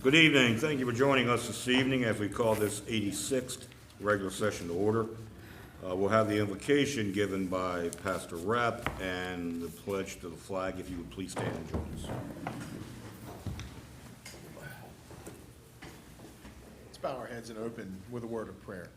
Good evening. Thank you for joining us this evening as we call this 86th regular session to order. We'll have the invocation given by Pastor Rep and the pledge to the flag. If you would please stand and join us. Let's bow our heads and open with a word of prayer.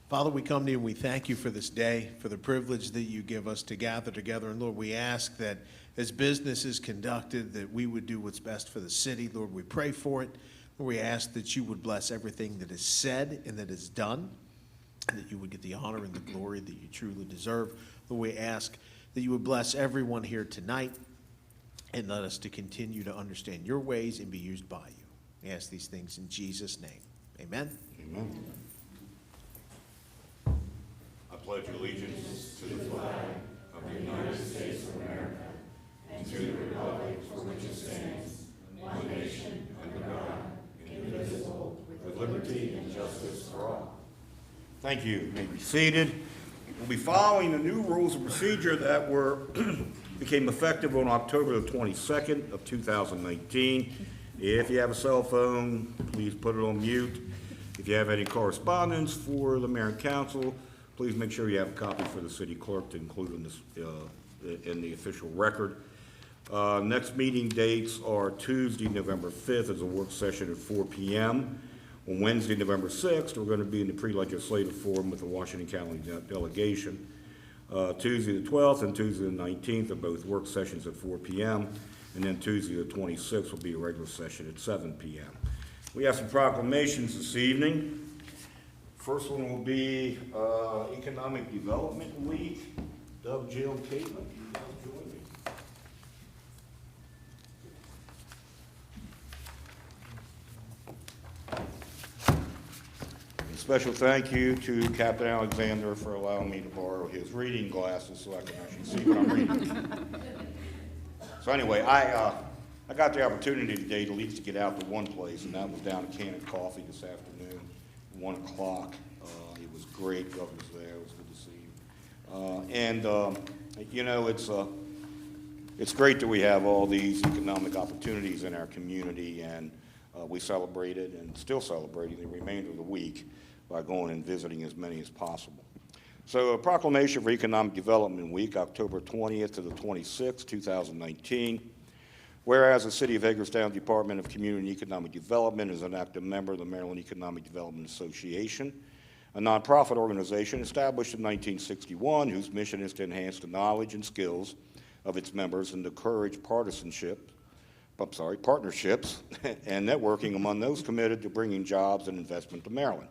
Father, we come to you and we thank you for this day, for the privilege that you give us to gather together. And Lord, we ask that as business is conducted, that we would do what's best for the city. Lord, we pray for it. Lord, we ask that you would bless everything that is said and that is done, and that you would get the honor and the glory that you truly deserve. Lord, we ask that you would bless everyone here tonight and let us to continue to understand your ways and be used by you. We ask these things in Jesus' name. Amen. Amen. I pledge allegiance to the flag of the United States of America and to the republic for which it stands, one nation, under God, indivisible, with liberty and justice for all. Thank you. You may be seated. We'll be following the new rules of procedure that became effective on October the 22nd of 2019. If you have a cell phone, please put it on mute. If you have any correspondence for the mayor and council, please make sure you have a copy for the city clerk to include in the official record. Next meeting dates are Tuesday, November 5th is a work session at 4 p.m. On Wednesday, November 6th, we're going to be in the pre-legislative forum with the Washington County delegation. Tuesday the 12th and Tuesday the 19th are both work sessions at 4 p.m. And then Tuesday the 26th will be a regular session at 7 p.m. We have some proclamations this evening. First one will be Economic Development Week. Doug, Jill, Caitlin, you guys join me. A special thank you to Captain Alexander for allowing me to borrow his reading glasses so I can actually see what I'm reading. So anyway, I got the opportunity today to at least get out to one place, and that was down at Cannon Coffee this afternoon, 1 o'clock. It was great. Doug was there. It was good to see you. You know, it's great that we have all these economic opportunities in our community, and we celebrated and still celebrating the remainder of the week by going and visiting as many as possible. So a proclamation for Economic Development Week, October 20th to the 26th, 2019. Whereas the City of Hagerstown Department of Community and Economic Development is an active member of the Maryland Economic Development Association, a nonprofit organization established in 1961 whose mission is to enhance the knowledge and skills of its members and encourage partnerships and networking among those committed to bringing jobs and investment to Maryland.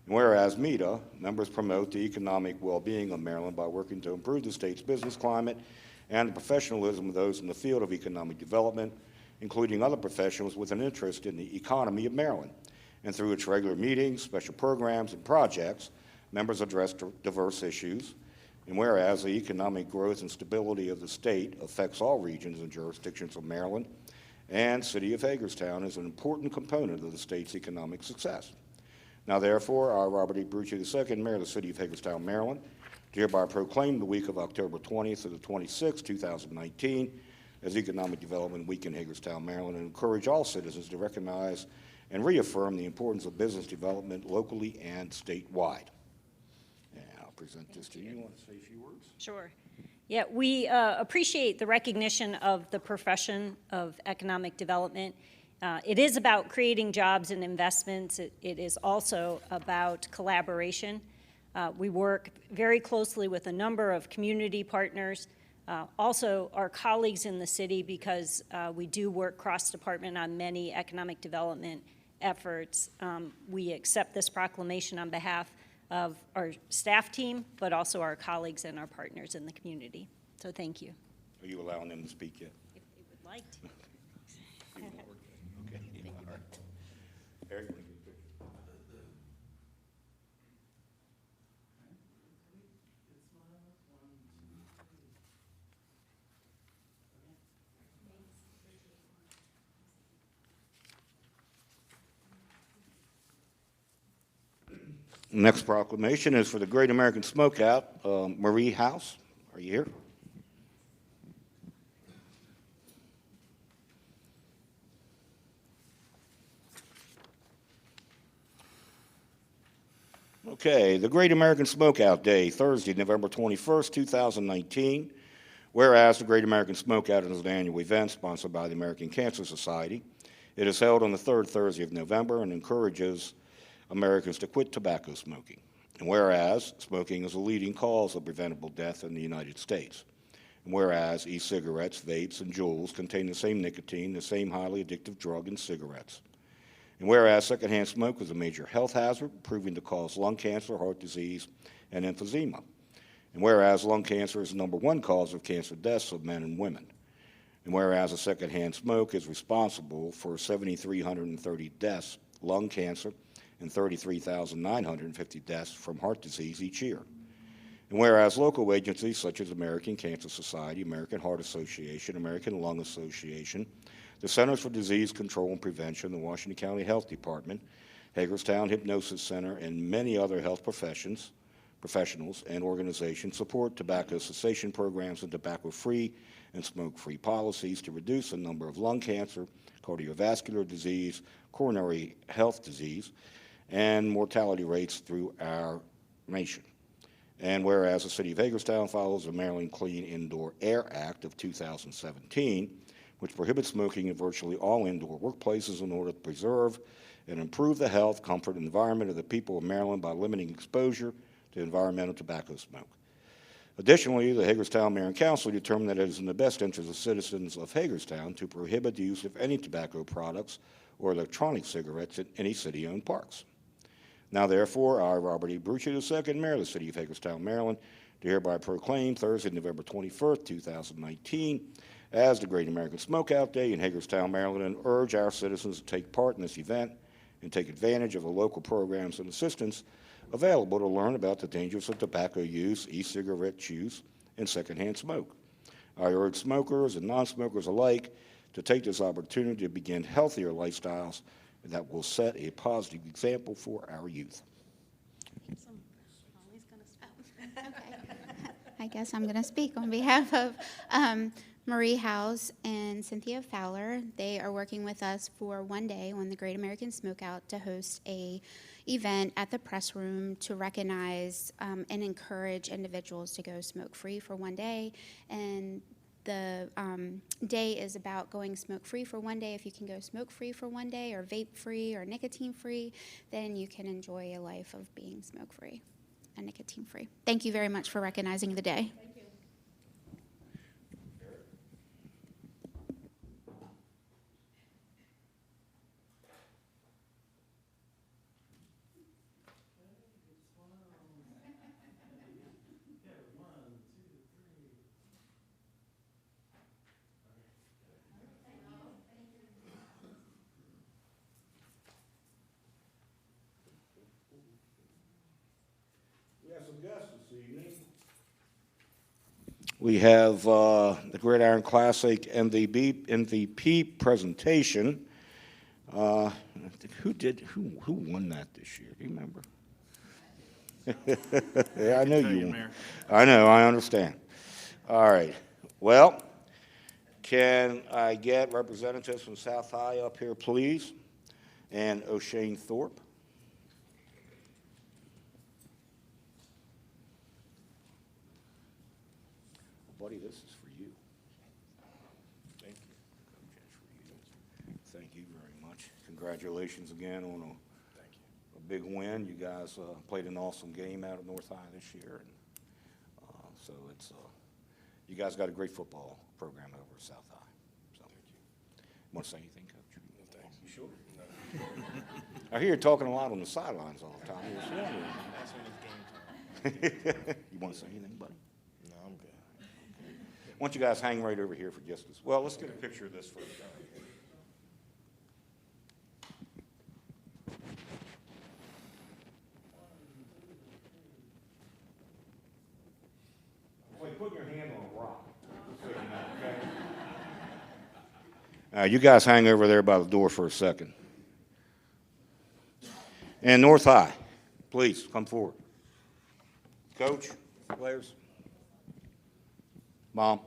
And whereas MEDA, members promote the economic well-being of Maryland by working to improve the state's business climate and the professionalism of those in the field of economic development, including other professionals with an interest in the economy of Maryland. And through its regular meetings, special programs, and projects, members address diverse issues. And whereas the economic growth and stability of the state affects all regions and jurisdictions of Maryland, and City of Hagerstown is an important component of the state's economic success. Now therefore, I, Robert E. Brucci II, Mayor of the City of Hagerstown, Maryland, hereby proclaim the week of October 20th to the 26th, 2019 as Economic Development Week in Hagerstown, Maryland, and encourage all citizens to recognize and reaffirm the importance of business development locally and statewide. And I'll present this to you. You want to say a few words? Sure. Yeah, we appreciate the recognition of the profession of economic development. It is about creating jobs and investments. It is also about collaboration. We work very closely with a number of community partners, also our colleagues in the city, because we do work cross-department on many economic development efforts. We accept this proclamation on behalf of our staff team, but also our colleagues and our partners in the community. So thank you. Are you allowing them to speak yet? If they would like to. Okay. All right. Eric, you want to get a picture? Next proclamation is for the Great American Smokeout, Marie House. Are you here? Okay, the Great American Smokeout Day, Thursday, November 21st, 2019. Whereas the Great American Smokeout is an annual event sponsored by the American Cancer Society. It is held on the third Thursday of November and encourages Americans to quit tobacco smoking. And whereas smoking is a leading cause of preventable death in the United States. And whereas e-cigarettes, vapes, and Juuls contain the same nicotine, the same highly addictive drug in cigarettes. And whereas secondhand smoke is a major health hazard, proving to cause lung cancer, heart disease, and emphysema. And whereas lung cancer is the #1 cause of cancer deaths of men and women. And whereas a secondhand smoke is responsible for 7,330 deaths, lung cancer, and 33,950 deaths from heart disease each year. And whereas local agencies such as American Cancer Society, American Heart Association, American Lung Association, the Centers for Disease Control and Prevention, the Washington County Health Department, Hagerstown Hypnosis Center, and many other health professionals and organizations support tobacco cessation programs and tobacco-free and smoke-free policies to reduce the number of lung cancer, cardiovascular disease, coronary health disease, and mortality rates through our nation. And whereas the City of Hagerstown follows the Maryland Clean Indoor Air Act of 2017, which prohibits smoking in virtually all indoor workplaces in order to preserve and improve the health, comfort, and environment of the people of Maryland by limiting exposure to environmental tobacco smoke. Additionally, the Hagerstown Mayor and Council determined that it is in the best interest of citizens of Hagerstown to prohibit the use of any tobacco products or electronic cigarettes in any city-owned parks. Now, therefore, I, Robert E. Brucci II, Mayor of the City of Hagerstown, Maryland, do hereby proclaim Thursday, November 21st, 2019, as the Great American Smokeout Day in Hagerstown, Maryland, and urge our citizens to take part in this event and take advantage of the local programs and assistance available to learn about the dangers of tobacco use, e-cigarette use, and secondhand smoke. I urge smokers and non-smokers alike to take this opportunity to begin healthier lifestyles that will set a positive example for our youth. I guess I'm going to speak on behalf of Marie House and Cynthia Fowler. They are working with us for one day on the Great American Smokeout to host a event at the press room to recognize and encourage individuals to go smoke-free for one day. And the day is about going smoke-free for one day. If you can go smoke-free for one day or vape-free or nicotine-free, then you can enjoy a life of being smoke-free and nicotine-free. Thank you very much for recognizing the day. We have some guests this evening. We have the Gridiron Classic MVP presentation. Who won that this year? Do you remember? Yeah, I know you won. I know, I understand. All right. Well, can I get representatives from South High up here, please? And O'Shane Thorpe. Buddy, this is for you. Thank you. Thank you very much. Congratulations again on a big win. You guys played an awesome game out at North High this year. And, so it's you guys got a great football program over at South High. So, thank you. Want to say anything, Coach? No, thanks. You sure? No. I hear you talking a lot on the sidelines all the time. That's when it's game time. You want to say anything, buddy? No, I'm good. Why don't you guys hang right over here for just this? Well, let's get a picture of this first. It's like putting your hand on a rock. So you know, okay? You guys hang over there by the door for a second. And North High, please come forward. Coach, players. Mom.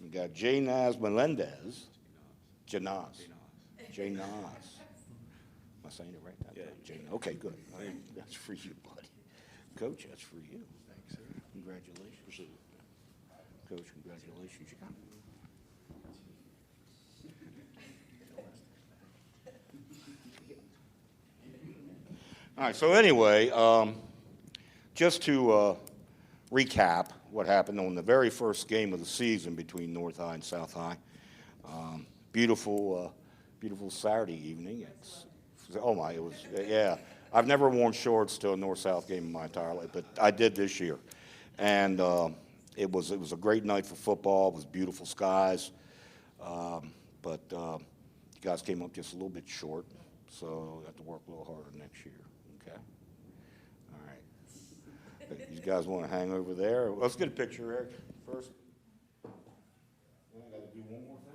We got Janaz Melendez. Janaz. Jay Nas. Am I saying it right? Yeah. Jay. Okay, good. That's for you, buddy. Coach, that's for you. Thanks, sir. Congratulations. Coach, congratulations. You got it. All right, so anyway, just to recap what happened on the very first game of the season between North High and South High. Beautiful Saturday evening. It was, yeah. I've never worn shorts to a North-South game in my entire life, but I did this year. And it was a great night for football. It was beautiful skies. But you guys came up just a little bit short, so you have to work a little harder next year. Okay? All right. You guys want to hang over there? Let's get a picture, Eric, first. I got to do one more thing.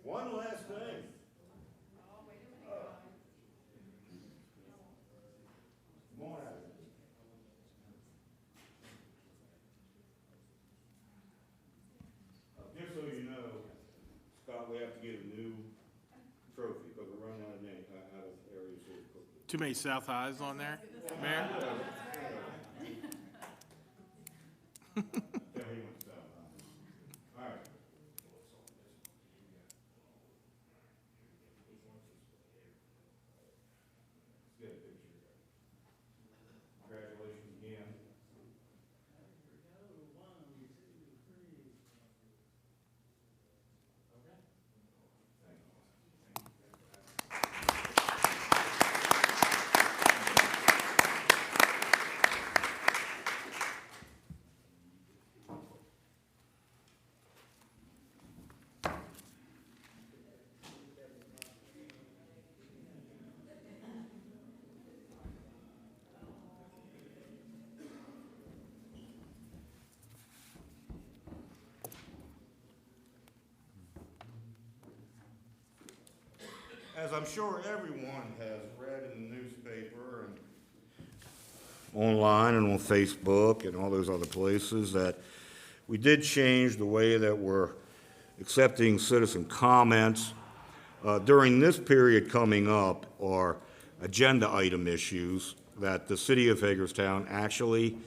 One last thing. Come on out. Just so you know, Scott, we have to get a new trophy because we're running out of areas here. Too many South Highs on there, Mayor? Tell me when to stop. All right. Let's get a picture. Congratulations again. As I'm sure everyone has read in the newspaper and online and on Facebook and all those other places, that we did change the way that we're accepting citizen comments. During this period coming up are agenda item issues that the city of Hagerstown actually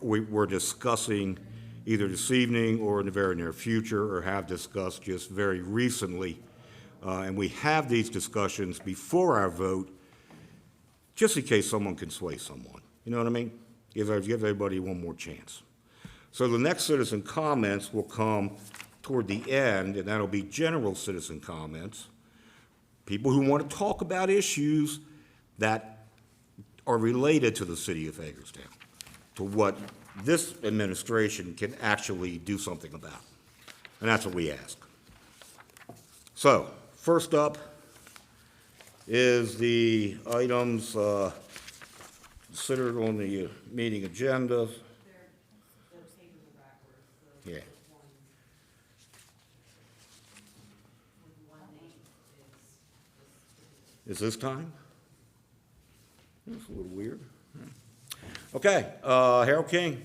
we're discussing either this evening or in the very near future, or have discussed just very recently. And we have these discussions before our vote, just in case someone can sway someone. You know what I mean? Give everybody one more chance. So the next citizen comments will come toward the end, and that'll be general citizen comments. People who want to talk about issues that are related to the city of Hagerstown, to what this administration can actually do something about. And that's what we ask. So, first up is the items considered on the meeting agenda. Their papers are backwards. Yeah. One name Is this time? That's a little weird. Okay, Harold King.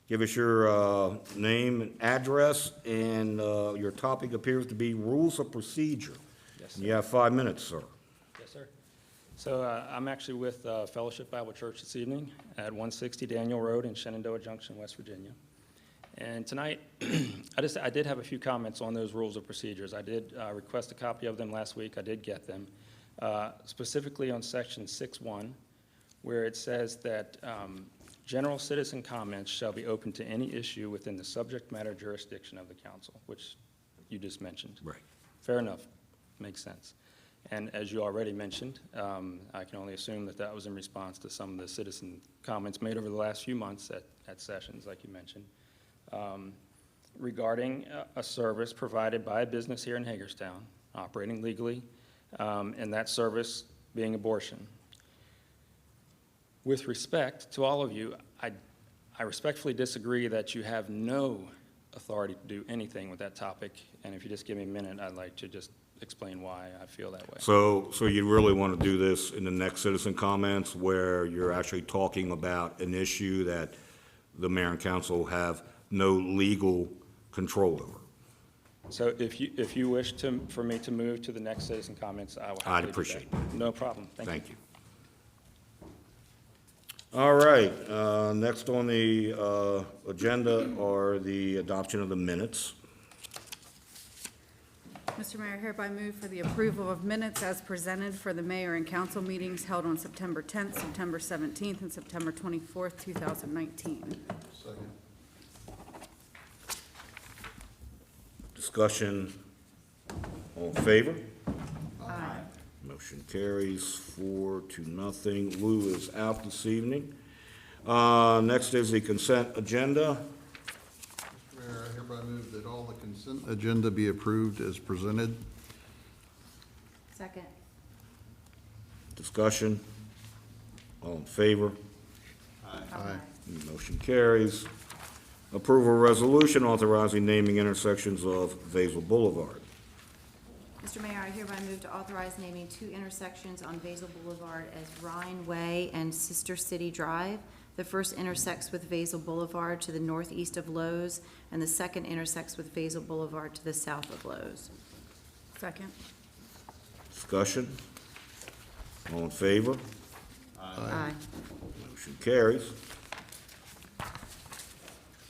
Give us your name and address, and your topic appears to be rules of procedure. Yes, sir. You have 5 minutes, sir. Yes, sir. So I'm actually with Fellowship Bible Church this evening at 160 Daniel Road in Shenandoah Junction, West Virginia. And tonight, I did have a few comments on those rules of procedures. I did request a copy of them last week. I did get them. Specifically on section 6.1, where it says that general citizen comments shall be open to any issue within the subject matter jurisdiction of the council, which you just mentioned. Right. Fair enough. Makes sense. And as you already mentioned, I can only assume that that was in response to some of the citizen comments made over the last few months at sessions, like you mentioned, regarding a service provided by a business here in Hagerstown, operating legally, and that service being abortion. With respect to all of you, I I respectfully disagree that you have no authority to do anything with that topic, and if you just give me a minute, I'd like to just explain why I feel that way. So you really want to do this in the next citizen comments where you're actually talking about an issue that the mayor and council have no legal control over? So if you wish for me to move to the next citizen comments, I will I'd happily do appreciate that. No problem. Thank you. Thank you. All right, next on the agenda are the adoption of the minutes. Mr. Mayor, I hereby move for the approval of minutes as presented for the mayor and council meetings held on September 10th, September 17th, and September 24th, 2019. Discussion, all in favor? Aye. Motion carries 4-0. Lou is out this evening. Next is the consent agenda. Mr. Mayor, I hereby move that all the consent agenda be approved as presented. Second. Discussion, all in favor? Aye. Motion carries. Approval resolution authorizing naming intersections of Basil Boulevard. Mr. Mayor, I hereby move to authorize naming 2 intersections on Basil Boulevard as Rhine Way and Sister City Drive. The first intersects with Basil Boulevard to the northeast of Lowe's, and the second intersects with Basil Boulevard to the south of Lowe's. Second. Discussion, all in favor? Aye. Motion carries.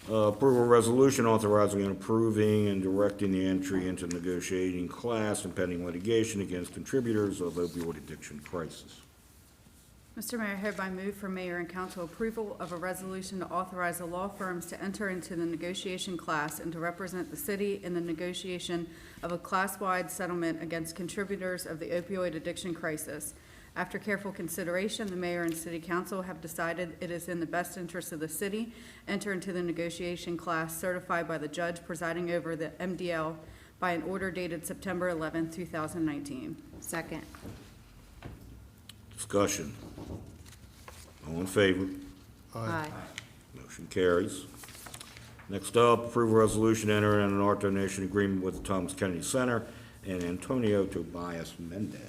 Approval resolution authorizing and approving and directing the entry into negotiating class and pending litigation against contributors of opioid addiction crisis. Mr. Mayor, I hereby move for mayor and council approval of a resolution to authorize the law firms to enter into the negotiation class and to represent the city in the negotiation of a class-wide settlement against contributors of the opioid addiction crisis. After careful consideration, the mayor and city council have decided it is in the best interest of the city enter into the negotiation class certified by the judge presiding over the MDL by an order dated September 11, 2019. Second. Discussion, all in favor? Aye. Motion carries. Next up, approval resolution to enter in an art donation agreement with the Thomas Kennedy Center and Antonio Tobias Mendez.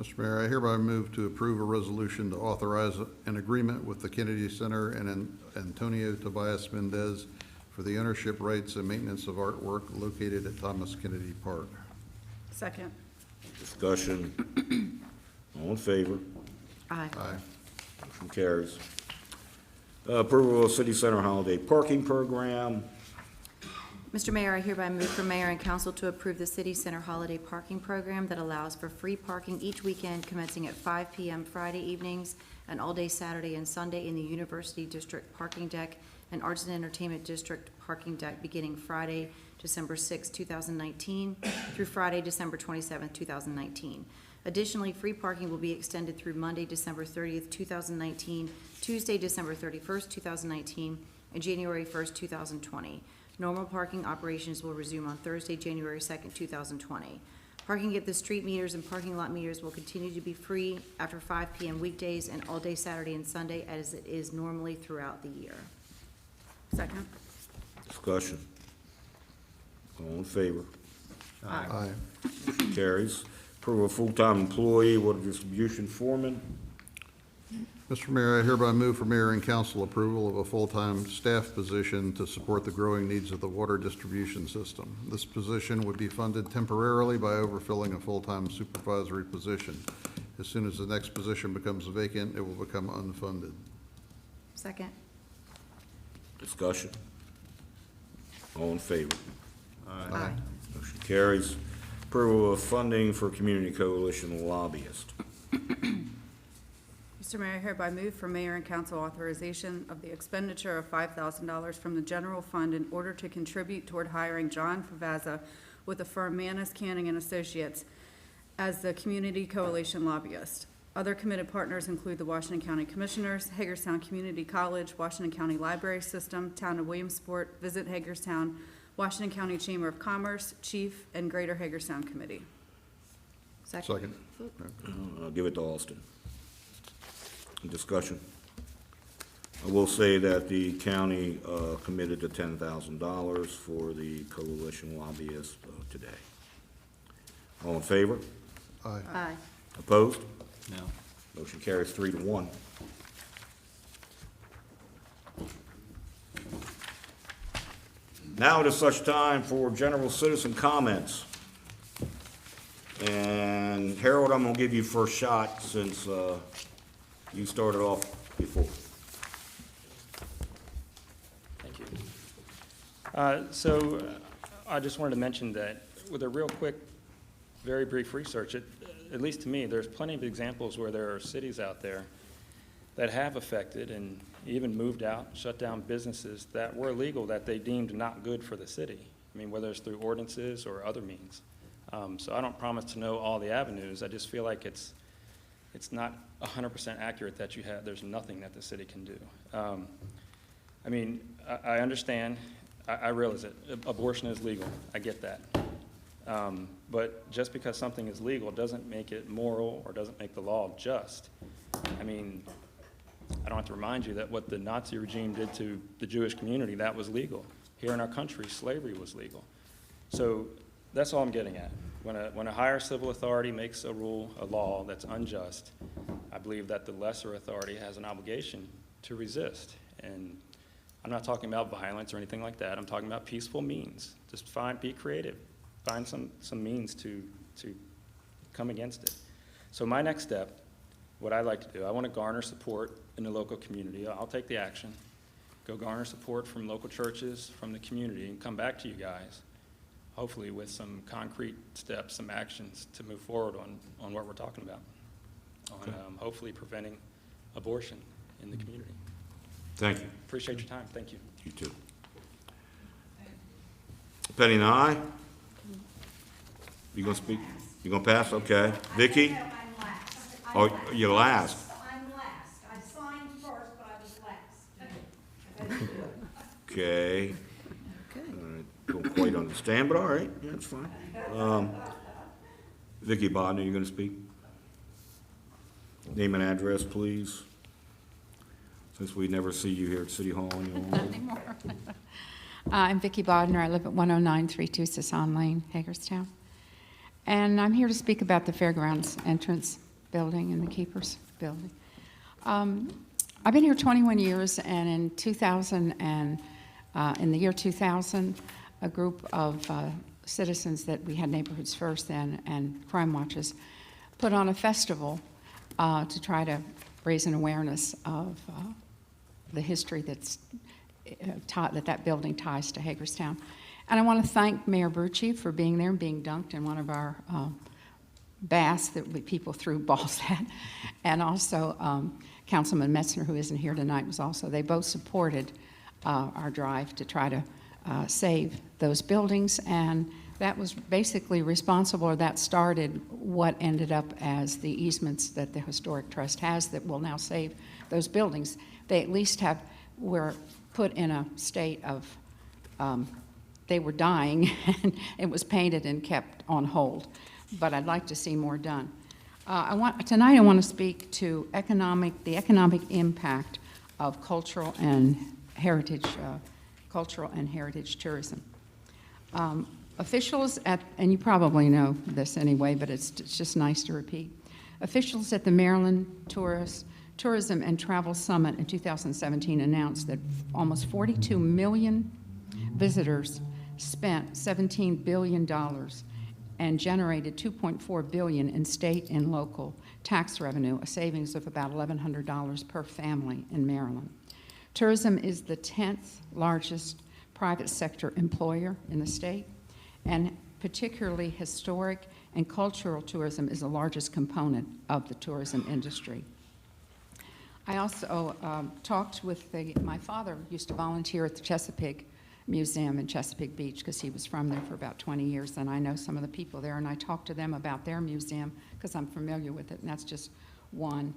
Mr. Mayor, I hereby move to approve a resolution to authorize an agreement with the Kennedy Center and Antonio Tobias Mendez for the ownership rights and maintenance of artwork located at Thomas Kennedy Park. Second. Discussion, all in favor? Aye. Aye. Motion carries. Approval of City Center Holiday Parking Program. Mr. Mayor, I hereby move for mayor and council to approve the City Center Holiday Parking Program that allows for free parking each weekend commencing at 5 p.m. Friday evenings and all day Saturday and Sunday in the University District Parking Deck and Arts and Entertainment District Parking Deck beginning Friday, December 6, 2019 through Friday, December 27, 2019. Additionally, free parking will be extended through Monday, December 30th, 2019, Tuesday, December 31st, 2019, and January 1st, 2020. Normal parking operations will resume on Thursday, January 2nd, 2020. Parking at the street meters and parking lot meters will continue to be free after 5 p.m. weekdays and all day Saturday and Sunday as it is normally throughout the year. Second. Discussion, all in favor? Aye. Motion carries. Approval of full-time employee water distribution foreman. Mr. Mayor, I hereby move for mayor and council approval of a full-time staff position to support the growing needs of the water distribution system. This position would be funded temporarily by overfilling a full-time supervisory position. As soon as the next position becomes vacant, it will become unfunded. Second. Discussion, all in favor? Aye. Motion carries. Approval of funding for Community Coalition lobbyist. Mr. Mayor, I hereby move for mayor and council authorization of the expenditure of $5,000 from the general fund in order to contribute toward hiring John Favazza with the firm Manis, Canning and Associates as the Community Coalition lobbyist. Other committed partners include the Washington County Commissioners, Hagerstown Community College, Washington County Library System, Town of Williamsport, Visit Hagerstown, Washington County Chamber of Commerce, Chief, and Greater Hagerstown Committee. Second. I'll give it to Austin. Discussion. I will say that the county committed to $10,000 for the coalition lobbyist today. All in favor? Aye. Aye. Opposed? No. Motion carries 3-1. Now it is such time for general citizen comments. And Harold, I'm gonna give you first shot since you started off before. Thank you. I just wanted to mention that with a real quick, very brief research, at least to me, there's plenty of examples where there are cities out there that have affected and even moved out, shut down businesses that were legal that they deemed not good for the city. I mean, whether it's through ordinances or other means. So I don't promise to know all the avenues. I just feel like it's not 100% accurate that there's nothing that the city can do. I mean, I understand, I realize it, abortion is legal, I get that. But just because something is legal doesn't make it moral or doesn't make the law just. I mean, I don't have to remind you that what the Nazi regime did to the Jewish community, that was legal. Here in our country, slavery was legal. So that's all I'm getting at. When a higher civil authority makes a rule, a law that's unjust, I believe that the lesser authority has an obligation to resist. And I'm not talking about violence or anything like that. I'm talking about peaceful means. Just be creative. Find some means to come against it. So my next step, what I like to do, I want to garner support in the local community. I'll take the action, go garner support from local churches, from the community, and come back to you guys, hopefully with some concrete steps, some actions to move forward on what we're talking about, on hopefully preventing abortion in the community. Thank you. Appreciate your time. Thank you. You too. Penny and I? You gonna speak? You gonna pass? Okay. Vicky? No, I'm last. Oh, you're last. I'm last. I signed first, but I was last. Okay. Don't quite understand, but all right, yeah, that's fine. Vicky Bodnar, you gonna speak? Name and address, please. Since we never see you here at City Hall anymore. I'm Vicki Bodnar. I live at 10932 Sasan Lane, Hagerstown. And I'm here to speak about the fairgrounds entrance building and the Keepers building. I've been here 21 years, and in 2000 and in the year 2000, a group of citizens that we had Neighborhoods First then and Crime Watches put on a festival to try to raise an awareness of the history that's that building ties to Hagerstown. And I want to thank Mayor Brucci for being there and being dunked in one of our baths that people threw balls at. And also Councilman Metzner, who isn't here tonight, was also. They both supported our drive to try to save those buildings. And that was basically responsible, or that started what ended up as the easements that the Historic Trust has that will now save those buildings. They at least were put in a state of, they were dying, and it was painted and kept on hold. But I'd like to see more done. Tonight I want to speak to the economic impact of cultural and heritage tourism. Officials and you probably know this anyway, but it's just nice to repeat. Officials at the Maryland Tourism and Travel Summit in 2017 announced that almost 42 million visitors spent $17 billion and generated $2.4 billion in state and local tax revenue, a savings of about $1,100 per family in Maryland. Tourism is the 10th largest private sector employer in the state, and particularly historic and cultural tourism is the largest component of the tourism industry. I also talked with my father used to volunteer at the Chesapeake Museum in Chesapeake Beach because he was from there for about 20 years, and I know some of the people there, and I talked to them about their museum because I'm familiar with it, and that's just one.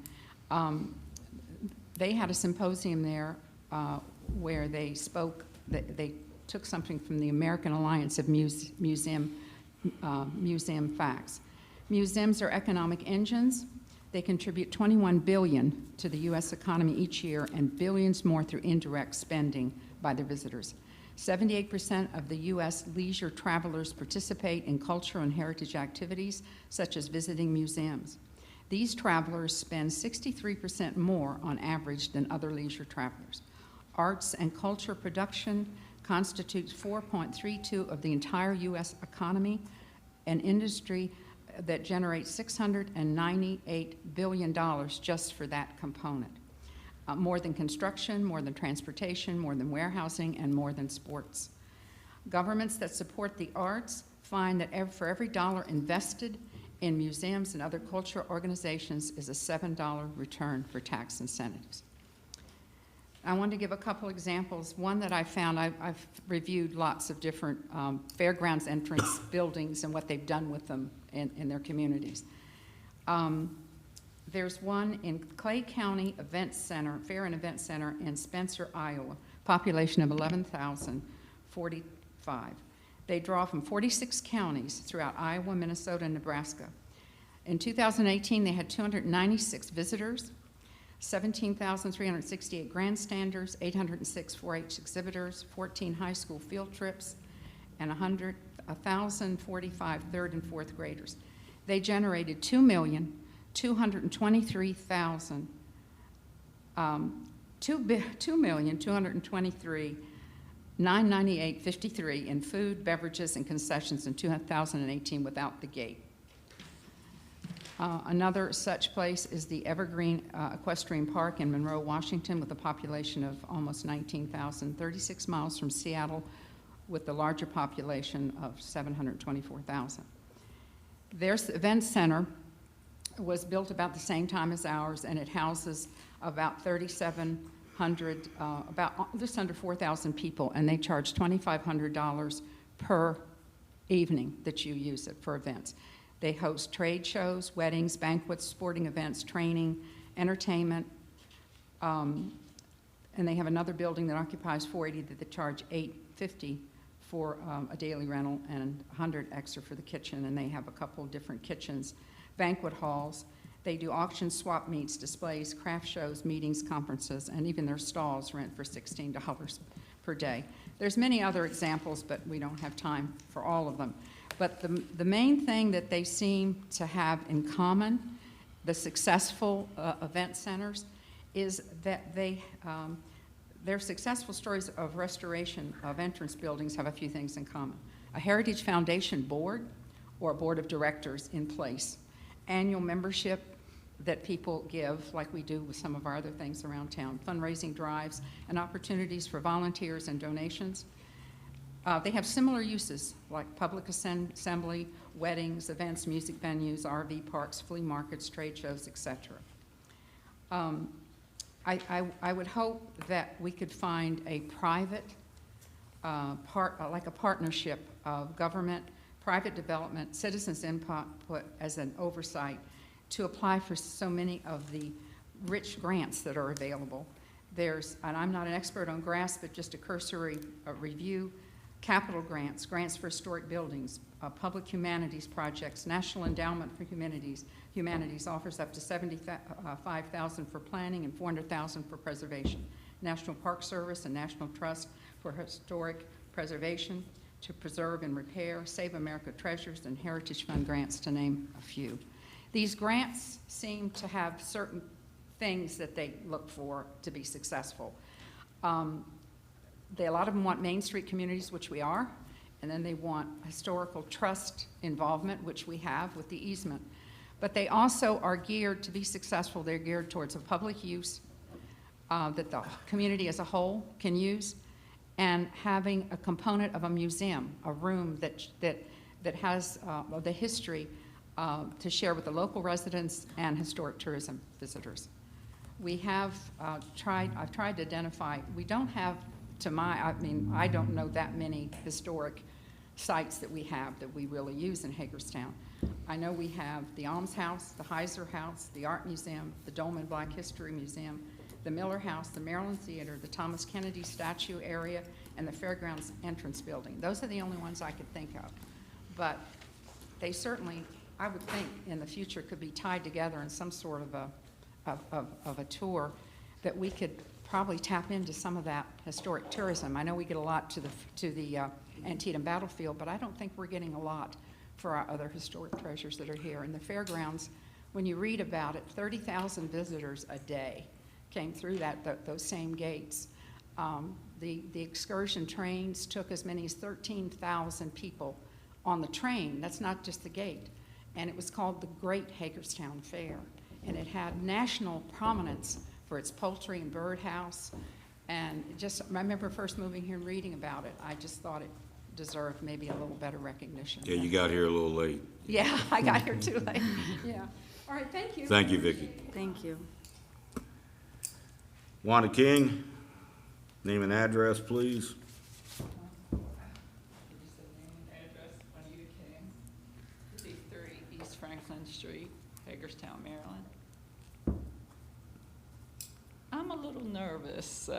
They had a symposium there where they spoke, they took something from the American Alliance of Museum Facts. Museums are economic engines. They contribute $21 billion to the U.S. economy each year and billions more through indirect spending by their visitors. 78% of the U.S. leisure travelers participate in cultural and heritage activities, such as visiting museums. These travelers spend 63% more on average than other leisure travelers. Arts and culture production constitutes 4.32% of the entire U.S. economy, an industry that generates $698 billion just for that component. More than construction, more than transportation, more than warehousing, and more than sports. Governments that support the arts find that for every dollar invested in museums and other cultural organizations is a $7 return for tax incentives. I want to give a couple examples. One that I found, I've reviewed lots of different fairgrounds entrance buildings and what they've done with them in their communities. There's one in Clay County Event Center, Fair and Event Center in Spencer, Iowa, population of 11,045. They draw from 46 counties throughout Iowa, Minnesota, and Nebraska. In 2018, they had 296 visitors, 17,368 grandstanders, 806 4-H exhibitors, 14 high school field trips, and 1,045 third and fourth graders. They generated $2,223,998.53 in food, beverages, and concessions in 2018 without the gate. Another such place is the Evergreen Equestrian Park in Monroe, Washington, with a population of almost 19,000, 36 miles from Seattle, with the larger population of 724,000. Their event center was built about the same time as ours, and it houses about 3,700, about just under 4,000 people, and they charge $2,500 per evening that you use it for events. They host trade shows, weddings, banquets, sporting events, training, entertainment, and they have another building that occupies 480 that they charge $850 for a daily rental and $100 extra for the kitchen, and they have a couple of different kitchens, banquet halls. They do auctions, swap meets, displays, craft shows, meetings, conferences, and even their stalls rent for $16 per day. There's many other examples, but we don't have time for all of them. But the main thing that they seem to have in common, the successful event centers, is that their successful stories of restoration of entrance buildings have a few things in common. A Heritage Foundation board or a board of directors in place. Annual membership that people give, like we do with some of our other things around town. Fundraising drives and opportunities for volunteers and donations. They have similar uses like public assembly, weddings, events, music venues, RV parks, flea markets, trade shows, etc. I would hope that we could find a private, like a partnership of government, private development, citizens' input as an oversight to apply for so many of the rich grants that are available. There's, and I'm not an expert on grants, but just a cursory review, capital grants, grants for historic buildings, public humanities projects, National Endowment for Humanities offers up to $75,000 for planning and $400,000 for preservation. National Park Service and National Trust for Historic Preservation to preserve and repair, Save America Treasures, and Heritage Fund grants, to name a few. These grants seem to have certain things that they look for to be successful. A lot of them want Main Street communities, which we are, and then they want historical trust involvement, which we have with the easement. But they also are geared to be successful. They're geared towards a public use that the community as a whole can use, and having a component of a museum, a room that has the history to share with the local residents and historic tourism visitors. We have I've tried to identify, we don't have, I don't know that many historic sites that we have that we really use in Hagerstown. I know we have the Alms House, the Heiser House, the Art Museum, the Dolman Black History Museum, the Miller House, the Maryland Theater, the Thomas Kennedy Statue area, and the Fairgrounds Entrance Building. Those are the only ones I could think of. But they certainly I would think in the future could be tied together in some sort of a tour that we could probably tap into some of that historic tourism. I know we get a lot to the Antietam battlefield, but I don't think we're getting a lot for our other historic treasures that are here. And the fairgrounds, when you read about it, 30,000 visitors a day came through those same gates. The excursion trains took as many as 13,000 people on the train. That's not just the gate. And it was called the Great Hagerstown Fair. And it had national prominence for its poultry and birdhouse. And I remember first moving here and reading about it. I just thought it deserved maybe a little better recognition. Yeah, you got here a little late. Yeah, I got here too late. Yeah. All right, thank you. Thank you, Vicki. Thank you. Wanda King, name and address, please. Address, Juanita King, 53 East Franklin Street, Hagerstown, Maryland. I'm a little nervous,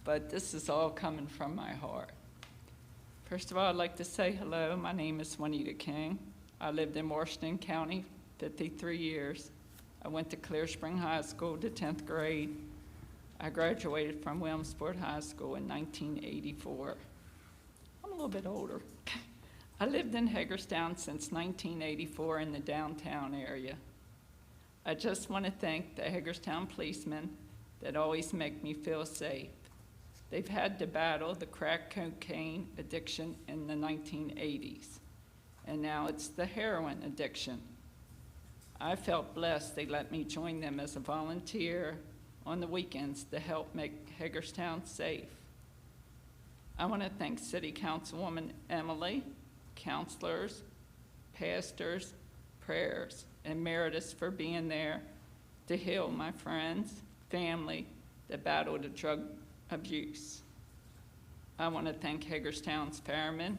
but this is all coming from my heart. First of all, I'd like to say hello. My name is Juanita King. I lived in Washington County 53 years. I went to Clear Spring High School to 10th grade. I graduated from Williamsport High School in 1984. I'm a little bit older. I lived in Hagerstown since 1984 in the downtown area. I just want to thank the Hagerstown policemen that always make me feel safe. They've had to battle the crack cocaine addiction in the 1980s, and now it's the heroin addiction. I felt blessed they let me join them as a volunteer on the weekends to help make Hagerstown safe. I want to thank City Councilwoman Emily, counselors, pastors, prayers, and Meredith for being there to heal my friends, family that battled a drug abuse. I want to thank Hagerstown's firemen,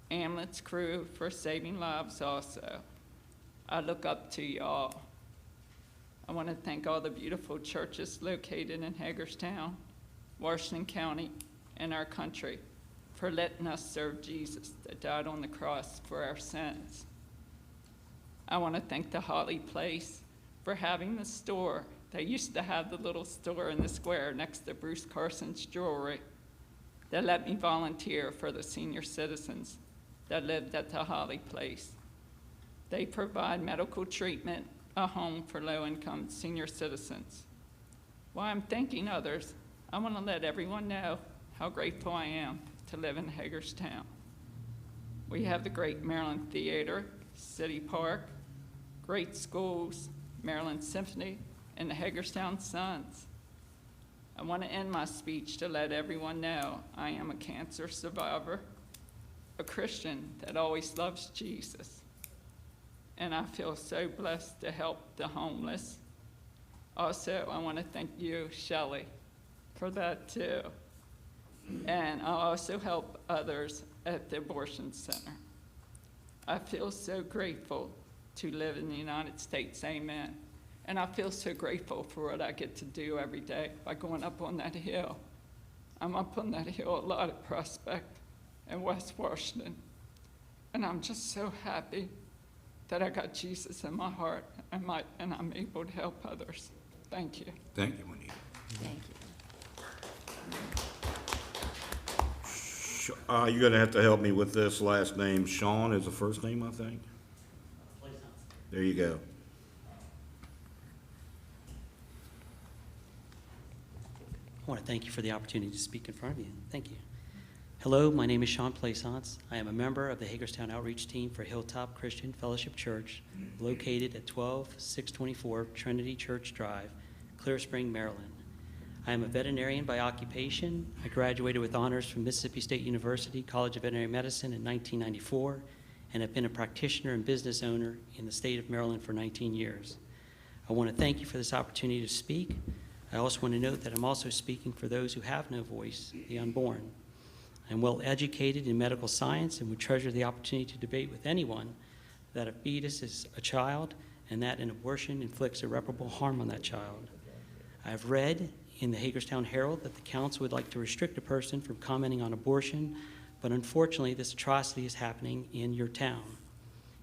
ambulance crew for saving lives also. I look up to y'all. I want to thank all the beautiful churches located in Hagerstown, Washington County, and our country for letting us serve Jesus that died on the cross for our sins. I want to thank the Holly Place for having the store. They used to have the little store in the square next to Bruce Carson's Jewelry. They let me volunteer for the senior citizens that lived at the Holly Place. They provide medical treatment, a home for low-income senior citizens. While I'm thanking others, I want to let everyone know how grateful I am to live in Hagerstown. We have the great Maryland Theater, City Park, great schools, Maryland Symphony, and the Hagerstown Suns. I want to end my speech to let everyone know I am a cancer survivor, a Christian that always loves Jesus, and I feel so blessed to help the homeless. Also, I want to thank you, Shelley, for that too. And I also help others at the abortion center. I feel so grateful to live in the United States, amen. And I feel so grateful for what I get to do every day by going up on that hill. I'm up on that hill a lot at Prospect in West Washington. And I'm just so happy that I got Jesus in my heart and I'm able to help others. Thank you. Thank you, Juanita. Thank you. You're going to have to help me with this last name. Sean is the first name, I think. There you go. I want to thank you for the opportunity to speak in front of you. Thank you. Hello, my name is Sean Plaisance. I am a member of the Hagerstown Outreach Team for Hilltop Christian Fellowship Church, located at 12624 Trinity Church Drive, Clear Spring, Maryland. I am a veterinarian by occupation. I graduated with honors from Mississippi State University College of Veterinary Medicine in 1994, and have been a practitioner and business owner in the state of Maryland for 19 years. I want to thank you for this opportunity to speak. I also want to note that I'm also speaking for those who have no voice, the unborn. I'm well educated in medical science and would treasure the opportunity to debate with anyone that a fetus is a child and that an abortion inflicts irreparable harm on that child. I've read in the Hagerstown Herald that the council would like to restrict a person from commenting on abortion, but unfortunately this atrocity is happening in your town.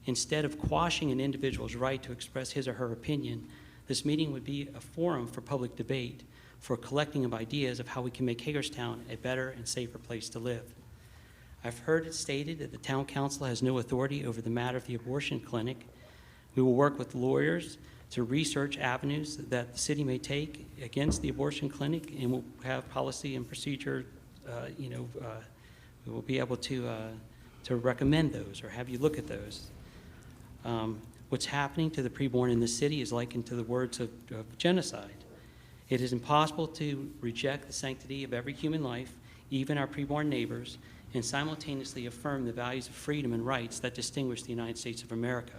Instead of quashing an individual's right to express his or her opinion, this meeting would be a forum for public debate, for collecting of ideas of how we can make Hagerstown a better and safer place to live. I've heard it stated that the town council has no authority over the matter of the abortion clinic. We will work with lawyers to research avenues that the city may take against the abortion clinic, and we'll have policy and procedure, we will be able to recommend those or have you look at those. What's happening to the preborn in this city is likened to the words of genocide. It is impossible to reject the sanctity of every human life, even our preborn neighbors, and simultaneously affirm the values of freedom and rights that distinguish the United States of America.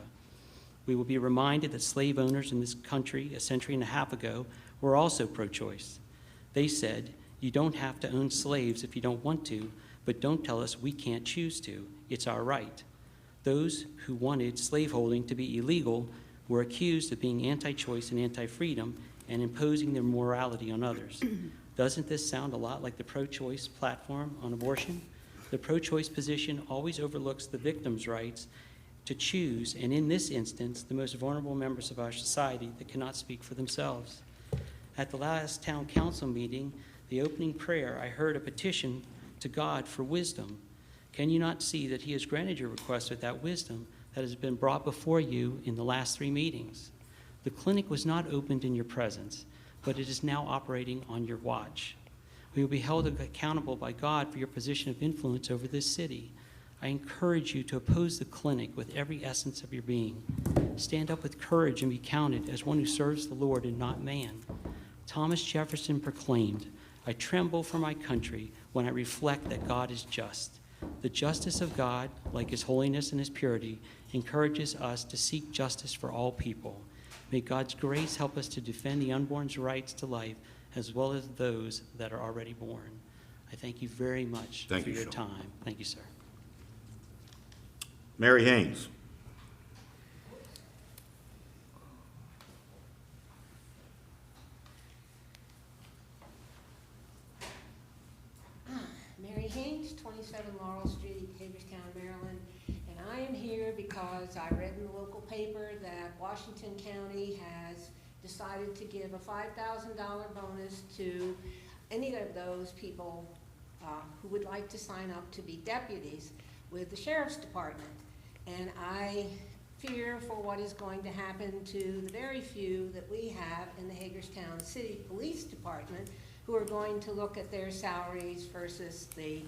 We will be reminded that slave owners in this country a century and a half ago were also pro-choice. They said, "You don't have to own slaves if you don't want to, but don't tell us we can't choose to. It's our right." Those who wanted slaveholding to be illegal were accused of being anti-choice and anti-freedom and imposing their morality on others. Doesn't this sound a lot like the pro-choice platform on abortion? The pro-choice position always overlooks the victim's rights to choose, and in this instance, the most vulnerable members of our society that cannot speak for themselves. At the last town council meeting, the opening prayer, I heard a petition to God for wisdom. Can you not see that he has granted your request with that wisdom that has been brought before you in the last 3 meetings? The clinic was not opened in your presence, but it is now operating on your watch. We will be held accountable by God for your position of influence over this city. I encourage you to oppose the clinic with every essence of your being. Stand up with courage and be counted as one who serves the Lord and not man. Thomas Jefferson proclaimed, "I tremble for my country when I reflect that God is just." The justice of God, like his holiness and his purity, encourages us to seek justice for all people. May God's grace help us to defend the unborn's rights to life as well as those that are already born. I thank you very much for your time. Thank you, sir. Mary Haynes. Mary Haynes, 27 Laurel Street, Hagerstown, Maryland. And I am here because I read in the local paper that Washington County has decided to give a $5,000 bonus to any of those people who would like to sign up to be deputies with the Sheriff's Department. And I fear for what is going to happen to the very few that we have in the Hagerstown City Police Department who are going to look at their salaries versus the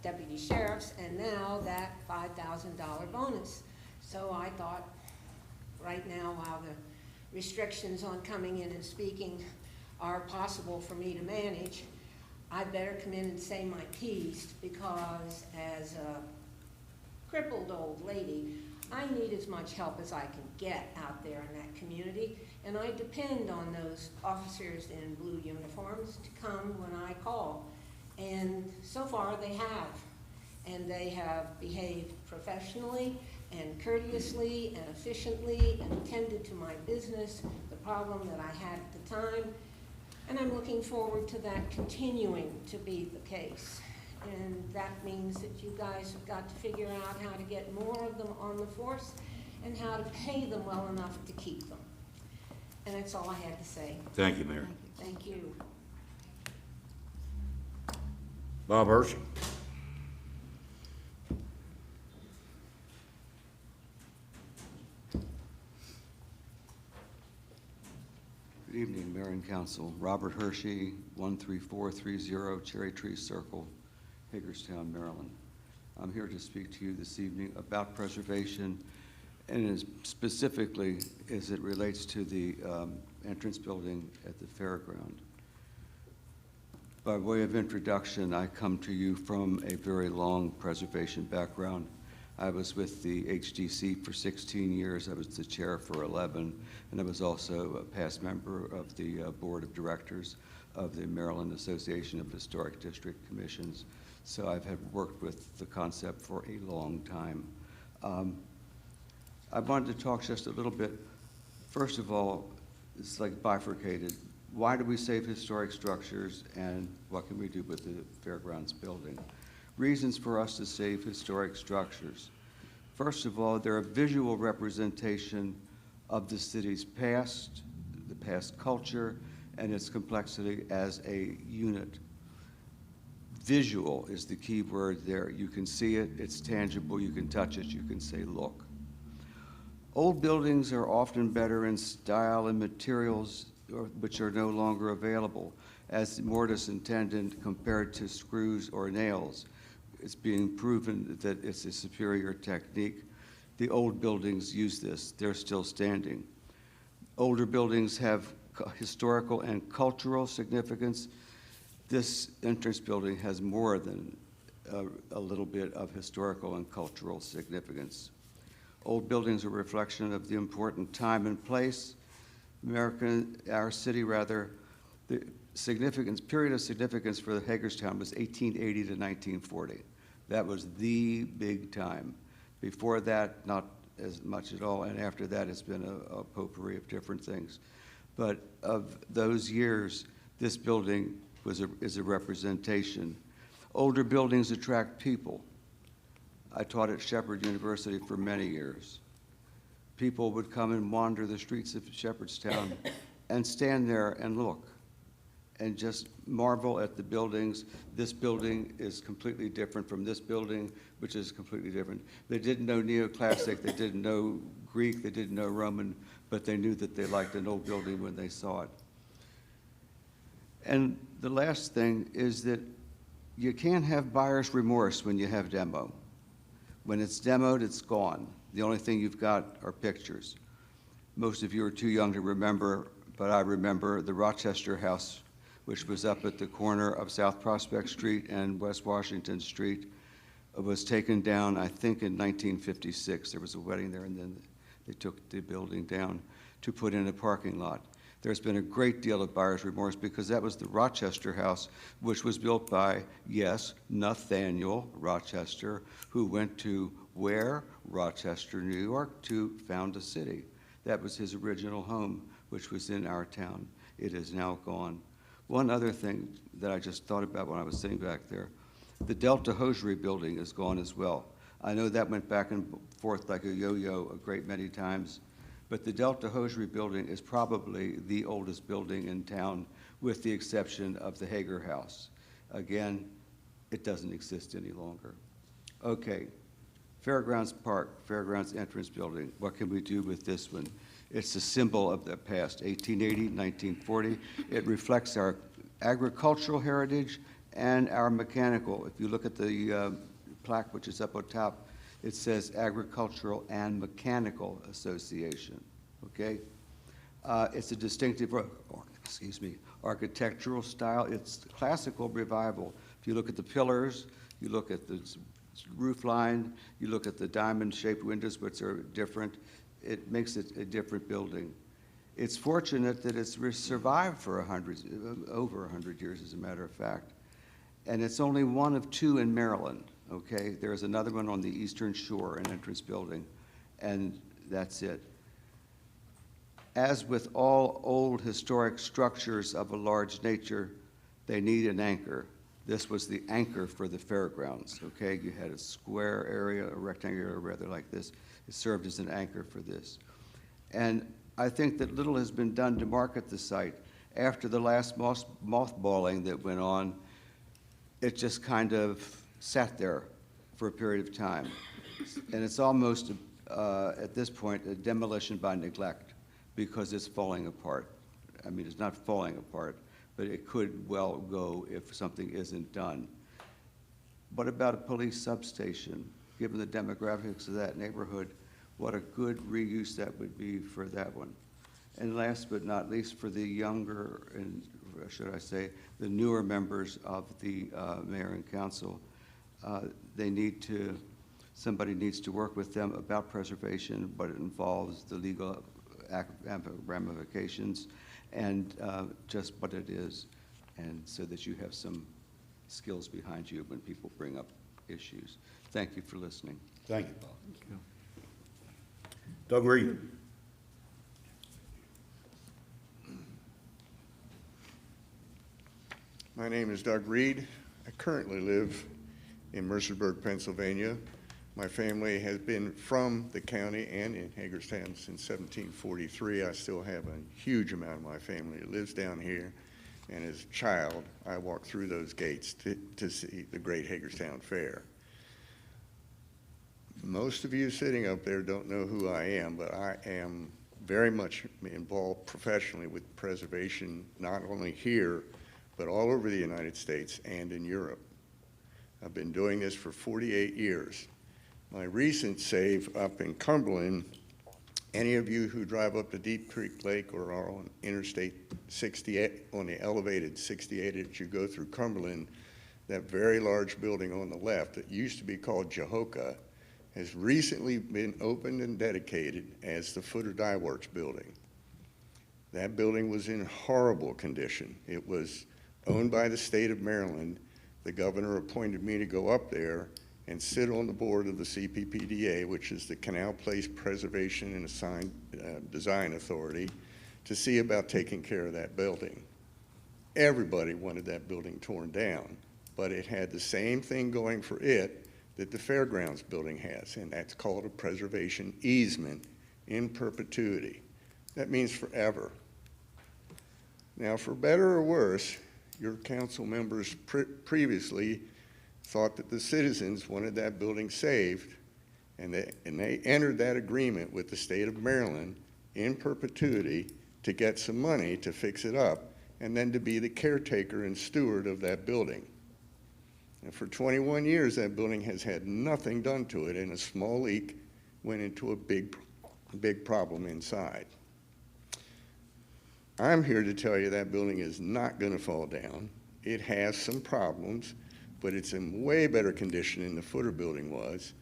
deputy sheriffs, and now that $5,000 bonus. So I thought, right now, while the restrictions on coming in and speaking are possible for me to manage, I'd better come in and say my piece, because as a crippled old lady, I need as much help as I can get out there in that community, and I depend on those officers in blue uniforms to come when I call. And so far they have, and they have behaved professionally and courteously and efficiently and attended to my business, the problem that I had at the time, and I'm looking forward to that continuing to be the case. And that means that you guys have got to figure out how to get more of them on the force and how to pay them well enough to keep them. And that's all I had to say. Thank you, Mary. Thank you. Bob Hershey. Good evening, Mayor and Council. Robert Hershey, 13430 Cherry Tree Circle, Hagerstown, Maryland. I'm here to speak to you this evening about preservation, and specifically as it relates to the entrance building at the fairground. By way of introduction, I come to you from a very long preservation background. I was with the HDC for 16 years. I was the chair for 11, and I was also a past member of the board of directors of the Maryland Association of Historic District Commissions. So I've worked with the concept for a long time. I wanted to talk just a little bit. First of all, it's like bifurcated. Why do we save historic structures, and what can we do with the fairgrounds building? Reasons for us to save historic structures. First of all, they're a visual representation of the city's past, the past culture, and its complexity as a unit. Visual is the key word there. You can see it, it's tangible, you can touch it, you can say, look. Old buildings are often better in style and materials which are no longer available, as mortise and tenon compared to screws or nails. It's being proven that it's a superior technique. The old buildings use this. They're still standing. Older buildings have historical and cultural significance. This entrance building has more than a little bit of historical and cultural significance. Old buildings are a reflection of the important time and place. Our city, rather, the period of significance for Hagerstown was 1880 to 1940. That was the big time. Before that, not as much at all, and after that, it's been a potpourri of different things. But of those years, this building is a representation. Older buildings attract people. I taught at Shepherd University for many years. People would come and wander the streets of Shepherdstown and stand there and look and just marvel at the buildings. This building is completely different from this building, which is completely different. They didn't know neoclassic, they didn't know Greek, they didn't know Roman, but they knew that they liked an old building when they saw it. And the last thing is that you can't have buyer's remorse when you have demo. When it's demoed, it's gone. The only thing you've got are pictures. Most of you are too young to remember, but I remember the Rochester House, which was up at the corner of South Prospect Street and West Washington Street, was taken down, I think, in 1956. There was a wedding there, and then they took the building down to put in a parking lot. There's been a great deal of buyer's remorse because that was the Rochester House, which was built by, yes, Nathaniel Rochester, who went to where? Rochester, New York, to found a city. That was his original home, which was in our town. It is now gone. One other thing that I just thought about when I was sitting back there, the Delta Hosiery building is gone as well. I know that went back and forth like a yo-yo a great many times, but the Delta Hosiery building is probably the oldest building in town, with the exception of the Hager House. Again, it doesn't exist any longer. Okay, Fairgrounds Park, Fairgrounds entrance building. What can we do with this one? It's a symbol of the past, 1880, 1940. It reflects our agricultural heritage and our mechanical. If you look at the plaque, which is up on top, it says Agricultural and Mechanical Association, okay? It's a distinctive, architectural style. It's classical revival. If you look at the pillars, you look at the roof line, you look at the diamond-shaped windows, which are different, it makes it a different building. It's fortunate that it's survived for over 100 years, as a matter of fact. And it's only one of two in Maryland, okay? There's another one on the Eastern Shore, an entrance building, and that's it. As with all old historic structures of a large nature, they need an anchor. This was the anchor for the fairgrounds, okay? You had a square area, a rectangular rather like this. It served as an anchor for this. And I think that little has been done to market the site. After the last mothballing that went on, it just kind of sat there for a period of time. And it's almost, at this point, a demolition by neglect because it's falling apart. I mean, it's not falling apart, but it could well go if something isn't done. What about a police substation? Given the demographics of that neighborhood, what a good reuse that would be for that one. And last but not least, for the younger, and should I say, the newer members of the mayor and council, somebody needs to work with them about preservation, but it involves the legal ramifications and just what it is, and so that you have some skills behind you when people bring up issues. Thank you for listening. Thank you, Bob. Doug Reed. My name is Doug Reed. I currently live in Mercersburg, Pennsylvania. My family has been from the county and in Hagerstown since 1743. I still have a huge amount of my family that lives down here. And as a child, I walked through those gates to see the Great Hagerstown Fair. Most of you sitting up there don't know who I am, but I am very much involved professionally with preservation, not only here, but all over the United States and in Europe. I've been doing this for 48 years. My recent save up in Cumberland, any of you who drive up to Deep Creek Lake or are on Interstate 68, on the elevated 68 as you go through Cumberland, that very large building on the left that used to be called Jehoka has recently been opened and dedicated as the Footer Dye Works building. That building was in horrible condition. It was owned by the state of Maryland. The governor appointed me to go up there and sit on the board of the CPPDA, which is the Canal Place Preservation and Design Authority, to see about taking care of that building. Everybody wanted that building torn down, but it had the same thing going for it that the Fairgrounds building has, and that's called a preservation easement in perpetuity. That means forever. Now, for better or worse, your council members previously thought that the citizens wanted that building saved, and they entered that agreement with the state of Maryland in perpetuity to get some money to fix it up, and then to be the caretaker and steward of that building. And for 21 years, that building has had nothing done to it, and a small leak went into a big problem inside. I'm here to tell you that building is not going to fall down. It has some problems, but it's in way better condition than the Footer building was.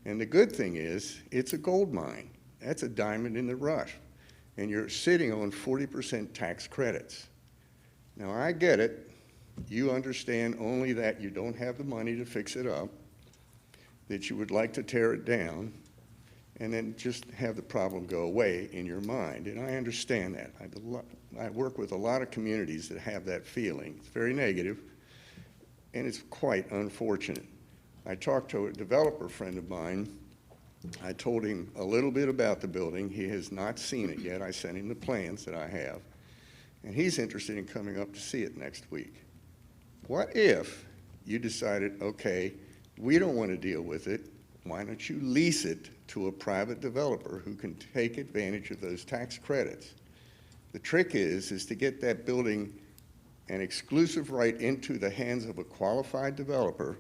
And the good thing is, it's a gold mine. That's a diamond in the rough. And you're sitting on 40% tax credits. Now, I get it. You understand only that you don't have the money to fix it up, that you would like to tear it down, and then just have the problem go away in your mind. And I understand that. I work with a lot of communities that have that feeling. It's very negative, and it's quite unfortunate. I talked to a developer friend of mine. I told him a little bit about the building. He has not seen it yet. I sent him the plans that I have, and he's interested in coming up to see it next week. What if you decided, okay, we don't want to deal with it. Why don't you lease it to a private developer who can take advantage of those tax credits? The trick is to get that building an exclusive right into the hands of a qualified developer,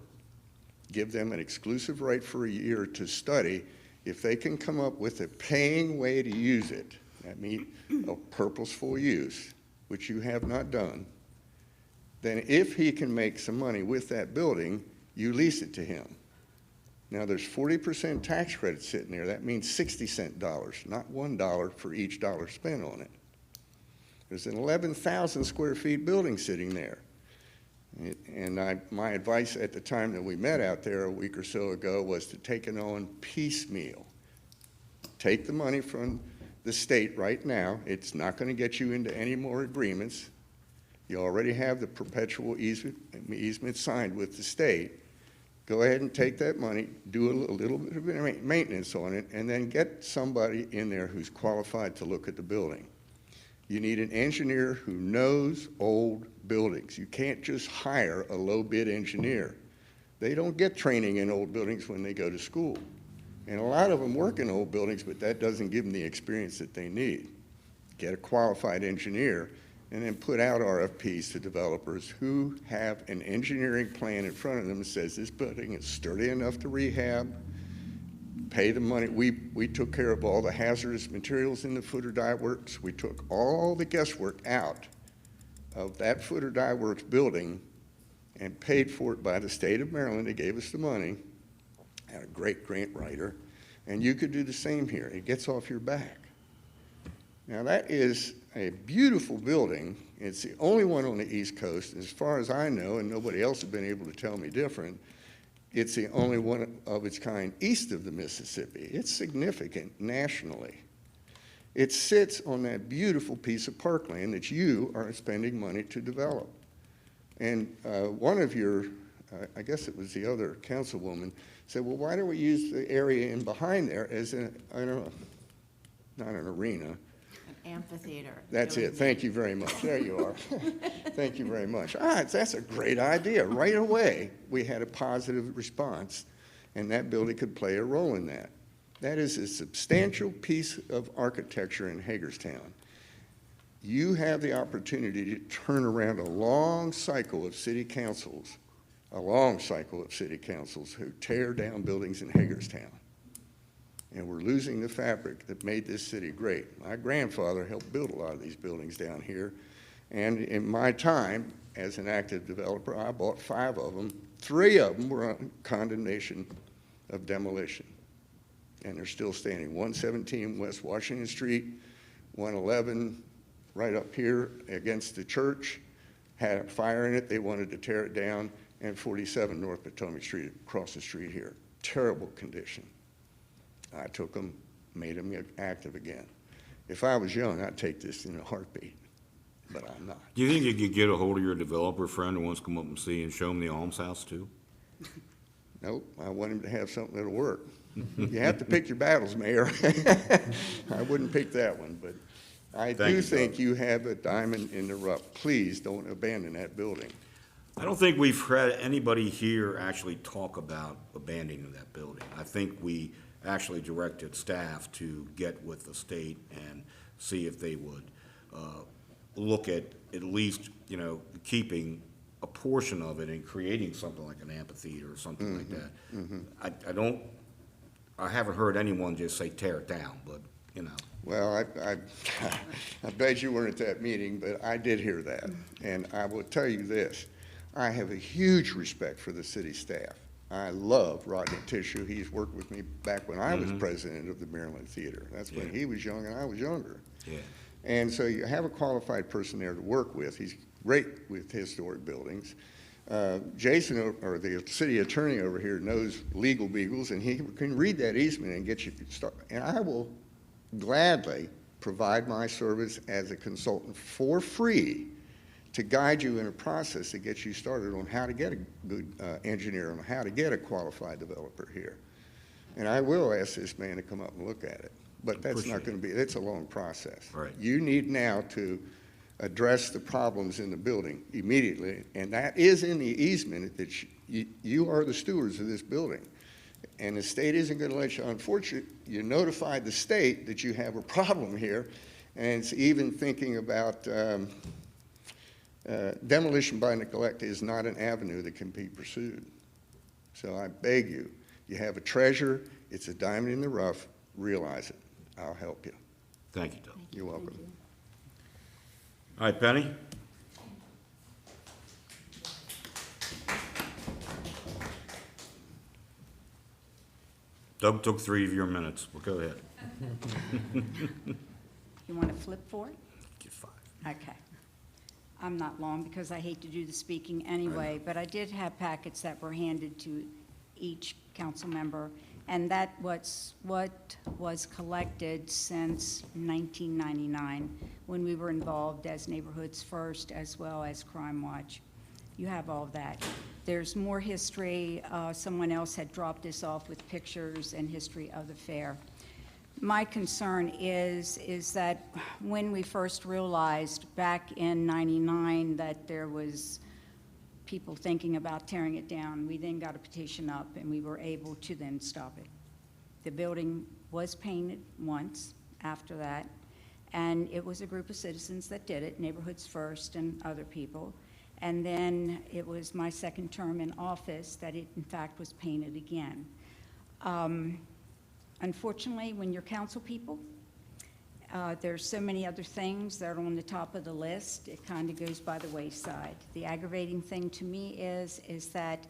give them an exclusive right for a year to study. If they can come up with a paying way to use it, that means a purposeful use, which you have not done, then if he can make some money with that building, you lease it to him. Now, there's 40% tax credit sitting there. That means 60-cent dollars, not $1 for each dollar spent on it. There's an 11,000 square feet building sitting there. And my advice at the time that we met out there a week or so ago was to take it on piecemeal. Take the money from the state right now. It's not going to get you into any more agreements. You already have the perpetual easement signed with the state. Go ahead and take that money, do a little bit of maintenance on it, and then get somebody in there who's qualified to look at the building. You need an engineer who knows old buildings. You can't just hire a low-bid engineer. They don't get training in old buildings when they go to school. And a lot of them work in old buildings, but that doesn't give them the experience that they need. Get a qualified engineer, and then put out RFPs to developers who have an engineering plan in front of them that says this building is sturdy enough to rehab, pay the money. We took care of all the hazardous materials in the Footer Dye Works. We took all the guesswork out of that Footer Dye Works building and paid for it by the state of Maryland. They gave us the money. Had a great grant writer. And you could do the same here. It gets off your back. Now, that is a beautiful building. It's the only one on the East Coast. As far as I know, and nobody else has been able to tell me different, it's the only one of its kind east of the Mississippi. It's significant nationally. It sits on that beautiful piece of parkland that you are spending money to develop. And one of your I guess it was the other councilwoman, said, well, why don't we use the area in behind there as an, I don't know, not an arena. Amphitheater. That's it. Thank you very much. There you are. Thank you very much. That's a great idea. Right away, we had a positive response, and that building could play a role in that. That is a substantial piece of architecture in Hagerstown. You have the opportunity to turn around a long cycle of city councils who tear down buildings in Hagerstown. And we're losing the fabric that made this city great. My grandfather helped build a lot of these buildings down here. And in my time as an active developer, I bought 5 of them. 3 of them were on condemnation of demolition. And they're still standing. 117 West Washington Street, 111 right up here against the church, had a fire in it. They wanted to tear it down. And 47 North Potomac Street, across the street here. Terrible condition. I took them, made them active again. If I was young, I'd take this in a heartbeat, but I'm not. Do you think you could get a hold of your developer friend who wants to come up and see and show him the almshouse too? Nope, I want him to have something that'll work. You have to pick your battles, Mayor. I wouldn't pick that one, but I do think you have a diamond in the rough. Please don't abandon that building. I don't think we've had anybody here actually talk about abandoning that building. I think we actually directed staff to get with the state and see if they would look at least, keeping a portion of it and creating something like an amphitheater or something like that. I haven't heard anyone just say tear it down, but, Well, I bet you weren't at that meeting, but I did hear that. And I will tell you this, I have a huge respect for the city staff. I love Rodney Tissue. He's worked with me back when I was president of the Maryland Theater. That's when he was young and I was younger. yeah. And so you have a qualified person there to work with. He's great with historic buildings. Jason, or the city attorney over here, knows legal beagles, and he can read that easement and get you started. And I will gladly provide my service as a consultant for free to guide you in a process that gets you started on how to get a good engineer, on how to get a qualified developer here. And I will ask this man to come up and look at it. But that's not going to be, it's a long process. Right. You need now to address the problems in the building immediately, and that is in the easement that you are the stewards of this building. And the state isn't going to let you, unfortunately, you notified the state that you have a problem here, and it's even thinking about demolition by neglect is not an avenue that can be pursued. So I beg you, you have a treasure, it's a diamond in the rough, realize it. I'll help you. Thank you, Doug. You're welcome. All right, Penny? Doug took 3 of your minutes. Well, go ahead. You want to flip for it? Get 5. Okay. I'm not long because I hate to do the speaking anyway, but I did have packets that were handed to each council member, and that was what was collected since 1999, when we were involved as Neighborhoods First as well as Crime Watch. You have all of that. There's more history. Someone else had dropped this off with pictures and history of the fair. My concern is that when we first realized back in '99 that there was people thinking about tearing it down, we then got a petition up and we were able to then stop it. The building was painted once after that, and it was a group of citizens that did it, Neighborhoods First and other people. And then it was my second term in office that it in fact was painted again. Unfortunately, when you're council people, there's so many other things that are on the top of the list, it kind of goes by the wayside. The aggravating thing to me is that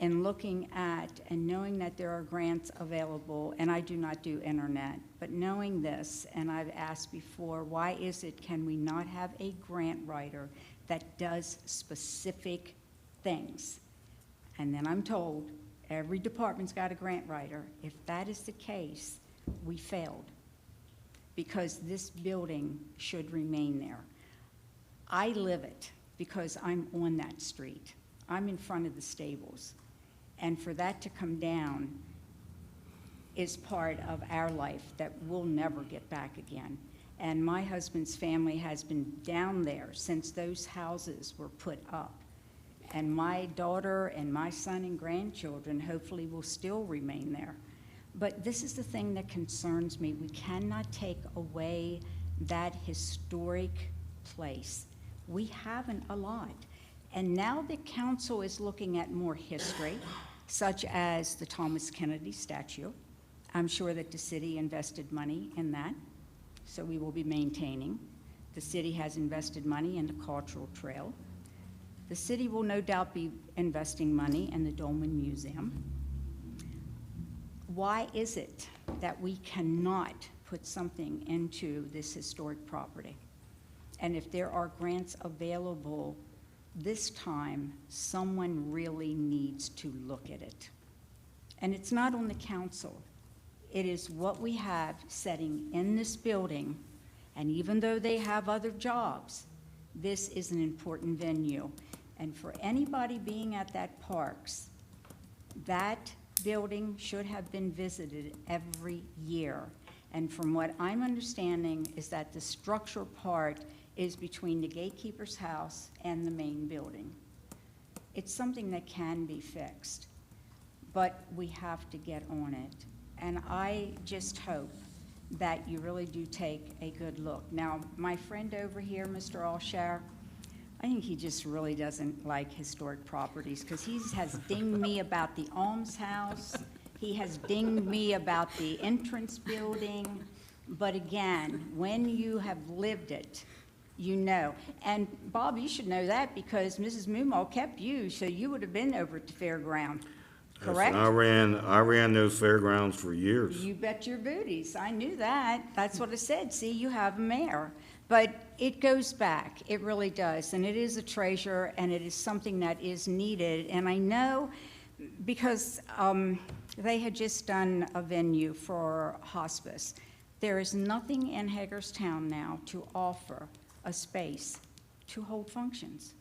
in looking at and knowing that there are grants available, and I do not do internet, but knowing this, and I've asked before, why is it can we not have a grant writer that does specific things? And then I'm told, every department's got a grant writer. If that is the case, we failed, because this building should remain there. I live it because I'm on that street. I'm in front of the stables. And for that to come down is part of our life that we'll never get back again. And my husband's family has been down there since those houses were put up. And my daughter and my son and grandchildren hopefully will still remain there. But this is the thing that concerns me. We cannot take away that historic place. We haven't a lot. And now the council is looking at more history, such as the Thomas Kennedy statue. I'm sure that the city invested money in that, so we will be maintaining. The city has invested money in the cultural trail. The city will no doubt be investing money in the Dolman Museum. Why is it that we cannot put something into this historic property? And if there are grants available this time, someone really needs to look at it. And it's not on the council. It is what we have setting in this building, and even though they have other jobs, this is an important venue. And for anybody being at that Parks, that building should have been visited every year. And from what I'm understanding is that the structural part is between the gatekeeper's house and the main building. It's something that can be fixed, but we have to get on it. And I just hope that you really do take a good look. Now, my friend over here, Mr. Alshire, I think he just really doesn't like historic properties, because he has dinged me about the Alms House. He has dinged me about the entrance building. But again, when you have lived it, you know. And Bob, you should know that because Mrs. Moomaw kept you, so you would have been over at the fairground, correct? Yes, I ran those fairgrounds for years. You bet your booties. I knew that. That's what I said. See, you have a mayor. But it goes back. It really does. And it is a treasure, and it is something that is needed. And I know because they had just done a venue for hospice. There is nothing in Hagerstown now to offer a space to hold functions.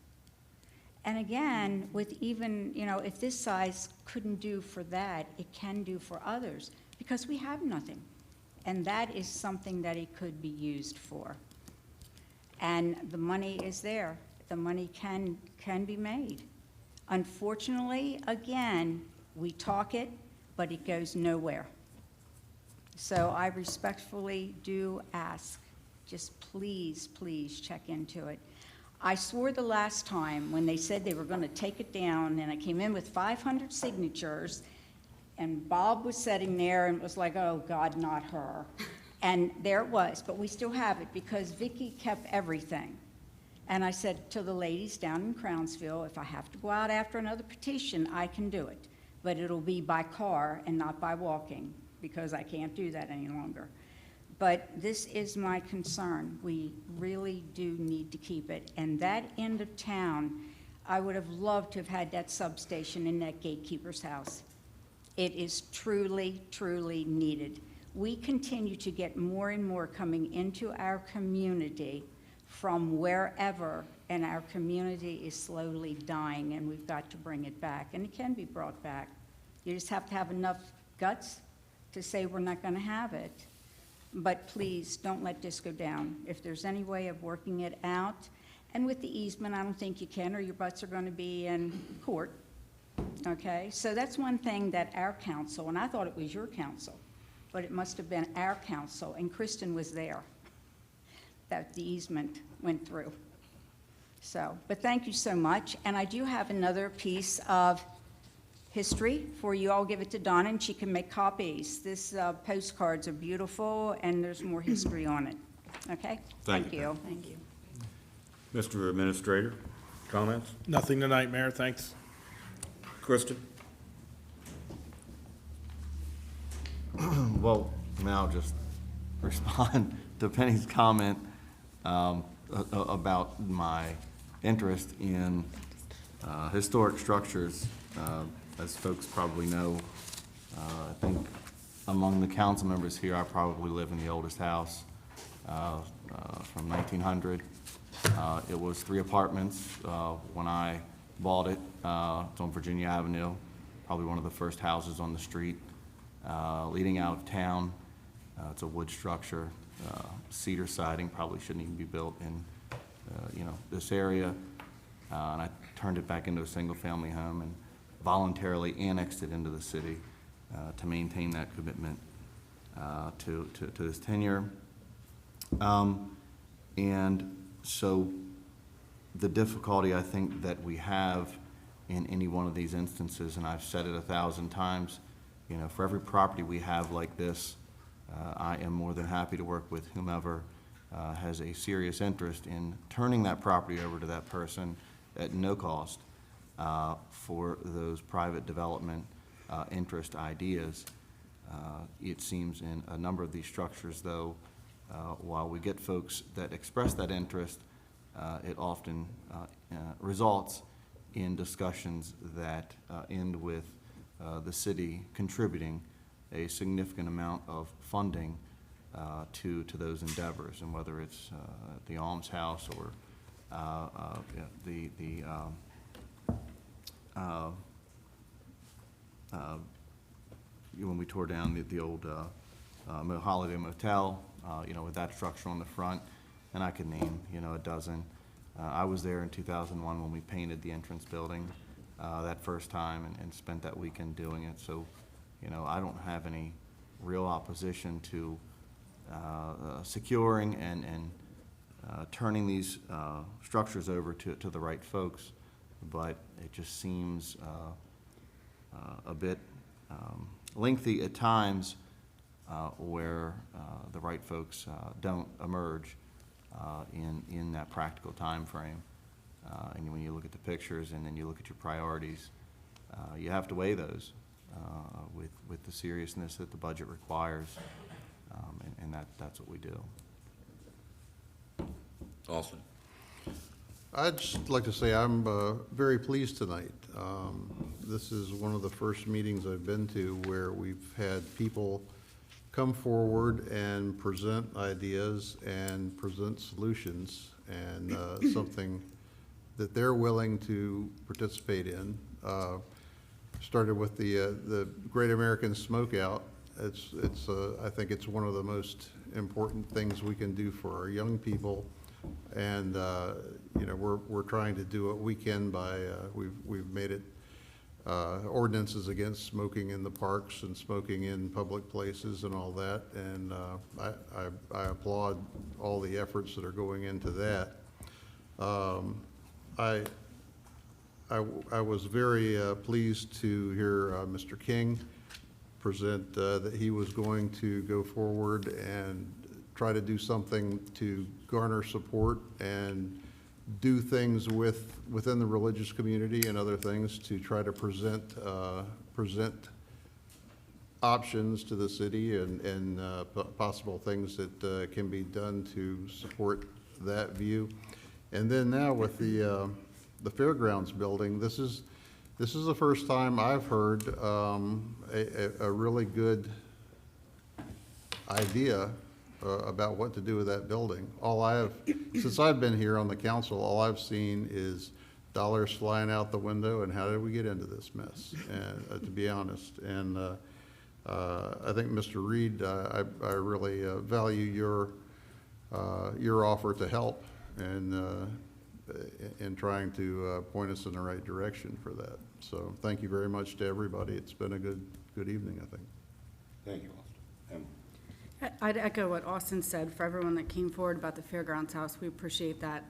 And again, with even, you know, if this size couldn't do for that, it can do for others, because we have nothing. And that is something that it could be used for. And the money is there. The money can be made. Unfortunately, again, we talk it, but it goes nowhere. So I respectfully do ask, just please, please check into it. I swore the last time when they said they were going to take it down, and I came in with 500 signatures, and Bob was sitting there and was like, oh, God, not her. And there it was, but we still have it because Vicki kept everything. And I said to the ladies down in Crownsville, if I have to go out after another petition, I can do it. But it'll be by car and not by walking, because I can't do that any longer. But this is my concern. We really do need to keep it. And that end of town, I would have loved to have had that substation in that gatekeeper's house. It is truly, truly needed. We continue to get more and more coming into our community from wherever, and our community is slowly dying, and we've got to bring it back. And it can be brought back. You just have to have enough guts to say we're not going to have it. But please, don't let this go down. If there's any way of working it out, and with the easement, I don't think you can, or your butts are going to be in court, okay? So that's one thing that our council, and I thought it was your council, but it must have been our council, and Kristen was there, that the easement went through. So, but thank you so much. And I do have another piece of history for you. I'll give it to Donna, and she can make copies. This postcards are beautiful, and there's more history on it. Okay? Thank you. Thank you. Mr. Administrator, comments? Nothing tonight, Mayor, thanks. Kristen? Well, I'll just respond to Penny's comment about my interest in historic structures. As folks probably know, I think among the council members here, I probably live in the oldest house from 1900. It was 3 apartments when I bought it. It's on Virginia Avenue, probably one of the first houses on the street, leading out of town. It's a wood structure, cedar siding, probably shouldn't even be built in, this area. And I turned it back into a single-family home and voluntarily annexed it into the city to maintain that commitment to this tenure. And so the difficulty I think that we have in any one of these instances, and I've said it 1,000 times, for every property we have like this, I am more than happy to work with whomever has a serious interest in turning that property over to that person at no cost for those private development interest ideas. It seems in a number of these structures, though, while we get folks that express that interest, it often results in discussions that end with the city contributing a significant amount of funding to those endeavors, and whether it's the Alms House or when we tore down the old Holiday Motel, with that structure on the front, and I could name, a dozen. I was there in 2001 when we painted the entrance building that first time and spent that weekend doing it. So, I don't have any real opposition to securing and turning these structures over to the right folks, but it just seems a bit lengthy at times where the right folks don't emerge in that practical time frame. And when you look at the pictures and then you look at your priorities, you have to weigh those with the seriousness that the budget requires, and that's what we do. Austin. I'd just like to say I'm very pleased tonight. This is one of the first meetings I've been to where we've had people come forward and present ideas and present solutions, and something that they're willing to participate in. Started with the Great American Smokeout. I think it's one of the most important things we can do for our young people, and we're trying to do what we can by we've made it ordinances against smoking in the parks and smoking in public places and all that, and I applaud all the efforts that are going into that. I was very pleased to hear Mr. King present that he was going to go forward and try to do something to garner support and do things within the religious community and other things to try to present options to the city and possible things that can be done to support that view. And then now with the fairgrounds building, this is the first time I've heard a really good idea about what to do with that building. Since I've been here on the council, all I've seen is dollars flying out the window and how did we get into this mess, and to be honest. And I think, Mr. Reed, I really value your offer to help and in trying to point us in the right direction for that. So thank you very much to everybody. It's been a good evening, I think. Thank you, Austin. I'd echo what Austin said. For everyone that came forward about the Fairgrounds House, we appreciate that.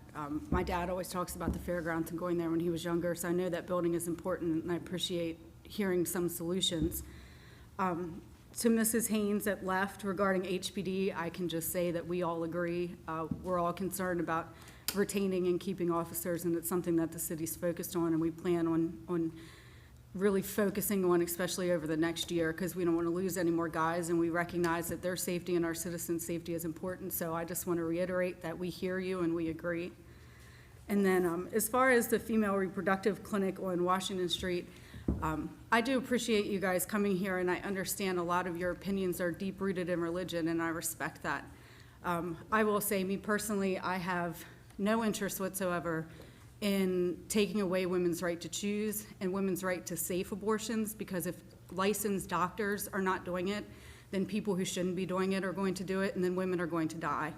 My dad always talks about the fairgrounds and going there when he was younger, so I know that building is important, and I appreciate hearing some solutions. To Mrs. Haynes that left regarding HPD, I can just say that we all agree. We're all concerned about retaining and keeping officers, and it's something that the city's focused on, and we plan on really focusing on, especially over the next year, because we don't want to lose any more guys, and we recognize that their safety and our citizens' safety is important. So I just want to reiterate that we hear you and we agree. And then as far as the female reproductive clinic on Washington Street, I do appreciate you guys coming here, and I understand a lot of your opinions are deep-rooted in religion, and I respect that. I will say, me personally, I have no interest whatsoever in taking away women's right to choose and women's right to safe abortions, because if licensed doctors are not doing it, then people who shouldn't be doing it are going to do it, and then women are going to die.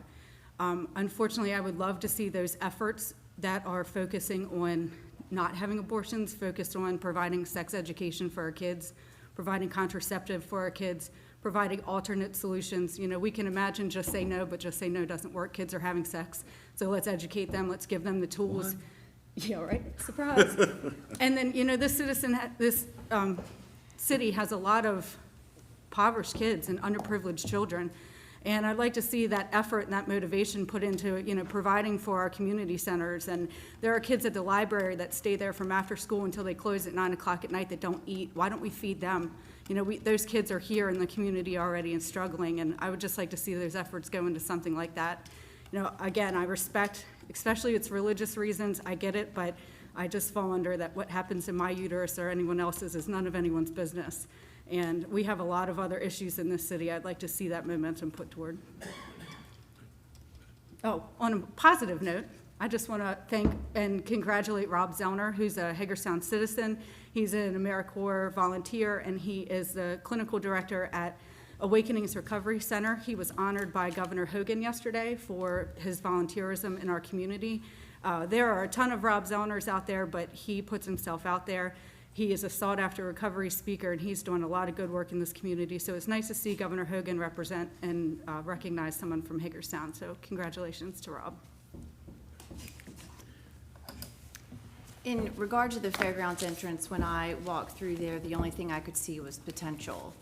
Unfortunately, I would love to see those efforts that are focusing on not having abortions, focused on providing sex education for our kids, providing contraceptive for our kids, providing alternate solutions. You know, we can imagine just say no, but just say no doesn't work. Kids are having sex, so let's educate them, let's give them the tools. What? Yeah, right, surprise. And then, you know, this city has a lot of impoverished kids and underprivileged children. And I'd like to see that effort and that motivation put into, you know, providing for our community centers. And there are kids at the library that stay there from after school until they close at 9 o'clock at night that don't eat. Why don't we feed them? You know, those kids are here in the community already and struggling, and I would just like to see those efforts go into something like that. You know, again, I respect, especially it's religious reasons, I get it, but I just fall under that what happens in my uterus or anyone else's is none of anyone's business. And we have a lot of other issues in this city. I'd like to see that momentum put toward. Oh, on a positive note, I just want to thank and congratulate Rob Zellner, who's a Hagerstown citizen. He's an AmeriCorps volunteer, and he is the clinical director at Awakenings Recovery Center. He was honored by Governor Hogan yesterday for his volunteerism in our community. There are a ton of Rob Zellners out there, but he puts himself out there. He is a sought-after recovery speaker, and he's doing a lot of good work in this community. So it's nice to see Governor Hogan represent and recognize someone from Hagerstown. So congratulations to Rob. In regard to the fairgrounds entrance, when I walked through there, the only thing I could see was potential.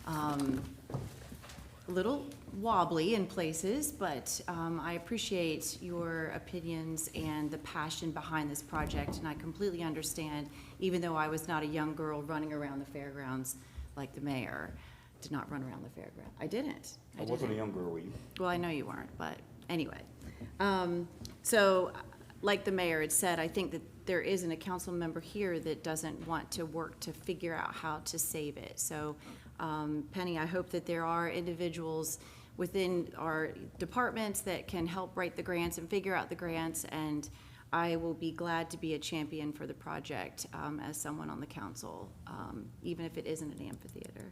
A little wobbly in places, but I appreciate your opinions and the passion behind this project, and I completely understand, even though I was not a young girl running around the fairgrounds like the mayor. Did not run around the fairground. I didn't. I wasn't a young girl, were you? Well, I know you weren't, but anyway. So, like the mayor had said, I think that there isn't a council member here that doesn't want to work to figure out how to save it. So, Penny, I hope that there are individuals within our departments that can help write the grants and figure out the grants, and I will be glad to be a champion for the project as someone on the council, even if it isn't an amphitheater.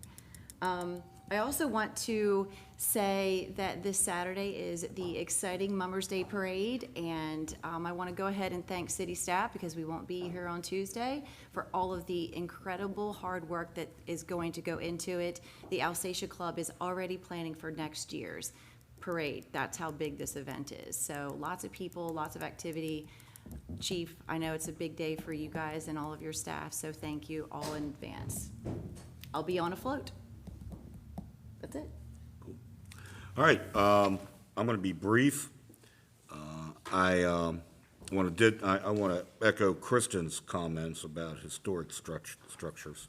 I also want to say that this Saturday is the exciting Mummers Day Parade, and I want to go ahead and thank city staff, because we won't be here on Tuesday, for all of the incredible hard work that is going to go into it. The Alsatia Club is already planning for next year's parade. That's how big this event is. So lots of people, lots of activity. Chief, I know it's a big day for you guys and all of your staff, so thank you all in advance. I'll be on a float. That's it. Cool. All right, I'm going to be brief. I want to echo Kristen's comments about historic structures.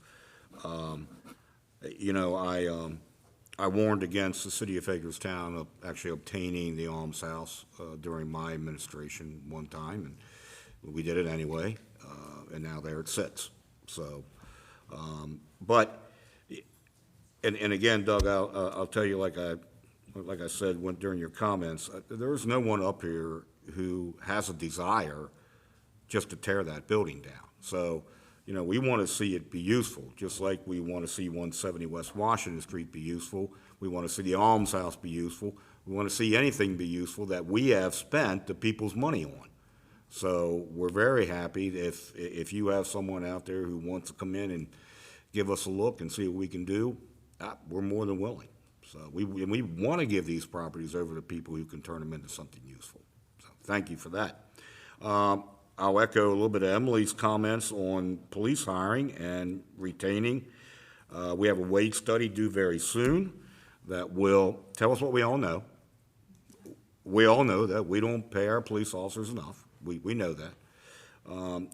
You know, I warned against the city of Hagerstown of actually obtaining the almshouse during my administration one time, and we did it anyway, and now there it sits. So, but. And again, Doug, I'll tell you, like I said during your comments, there's no one up here who has a desire just to tear that building down. So, you know, we want to see it be useful, just like we want to see 170 West Washington Street be useful. We want to see the almshouse be useful. We want to see anything be useful that we have spent the people's money on. So we're very happy if you have someone out there who wants to come in and give us a look and see what we can do. We're more than willing. So we want to give these properties over to people who can turn them into something useful. So thank you for that. I'll echo a little bit of Emily's comments on police hiring and retaining. We have a wage study due very soon that will tell us what we all know. We all know that we don't pay our police officers enough. We know that.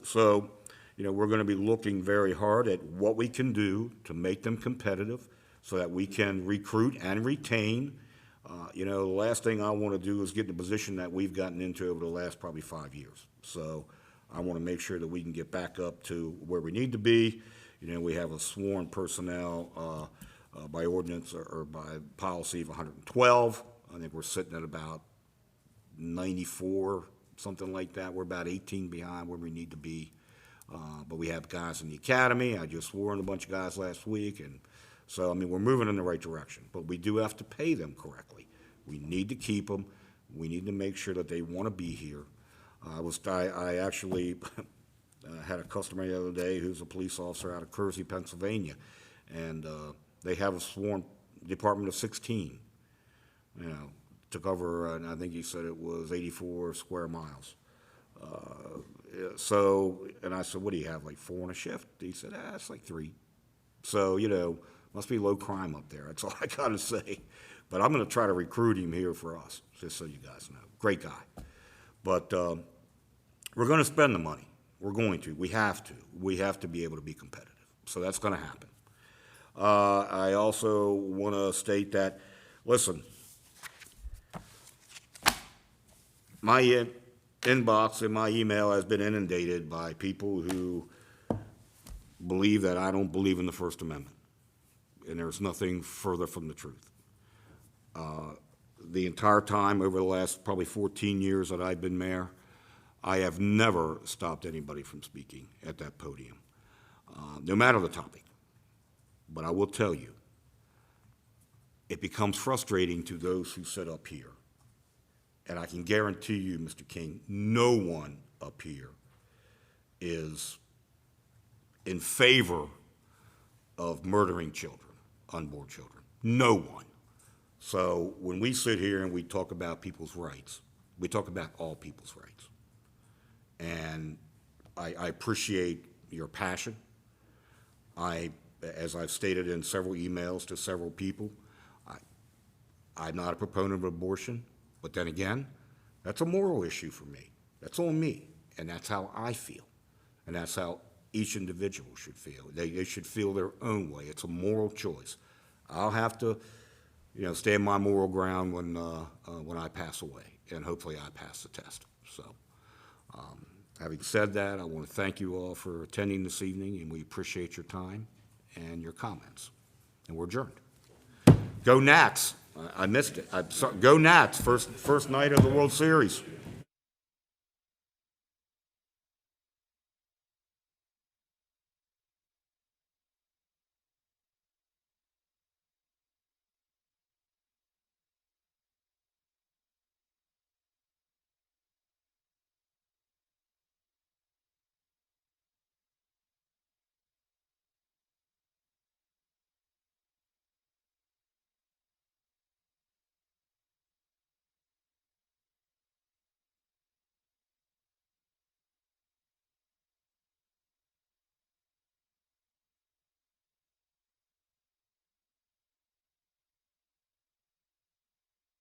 So, you know, we're going to be looking very hard at what we can do to make them competitive, so that we can recruit and retain. You know, the last thing I want to do is get in a position that we've gotten into over the last probably 5 years. So I want to make sure that we can get back up to where we need to be. You know, we have a sworn personnel by ordinance or by policy of 112. I think we're sitting at about 94 something like that. We're about 18 behind where we need to be. But we have guys in the academy. I just swore in a bunch of guys last week, and so, I mean, we're moving in the right direction. But we do have to pay them correctly. We need to keep them. We need to make sure that they want to be here. I actually had a customer the other day who's a police officer out of Kersey, Pennsylvania, and they have a sworn department of 16, you know, to cover, and I think he said it was 84 square miles. So, and I said, what do you have, like 4 on a shift? He said, it's like 3. So, you know, must be low crime up there. That's all I gotta say. But I'm gonna try to recruit him here for us, just so you guys know. Great guy. But we're gonna spend the money. We're going to. We have to. We have to be able to be competitive. So that's gonna happen. I also wanna state that, listen, my inbox and my email has been inundated by people who believe that I don't believe in the First Amendment, and there's nothing further from the truth. The entire time over the last probably 14 years that I've been mayor, I have never stopped anybody from speaking at that podium, no matter the topic. But I will tell you, it becomes frustrating to those who sit up here. And I can guarantee you, Mr. King, no one up here is in favor of murdering children, unborn children. No one. So when we sit here and we talk about people's rights, we talk about all people's rights. And I appreciate your passion. As I've stated in several emails to several people, I'm not a proponent of abortion. But then again, that's a moral issue for me. That's on me, and that's how I feel, and that's how each individual should feel. They should feel their own way. It's a moral choice. I'll have to, you know, stand my moral ground when I pass away, and hopefully I pass the test. So, having said that, I want to thank you all for attending this evening, and we appreciate your time and your comments. And we're adjourned. Go Nats! I missed it. Go Nats, first night of the World Series.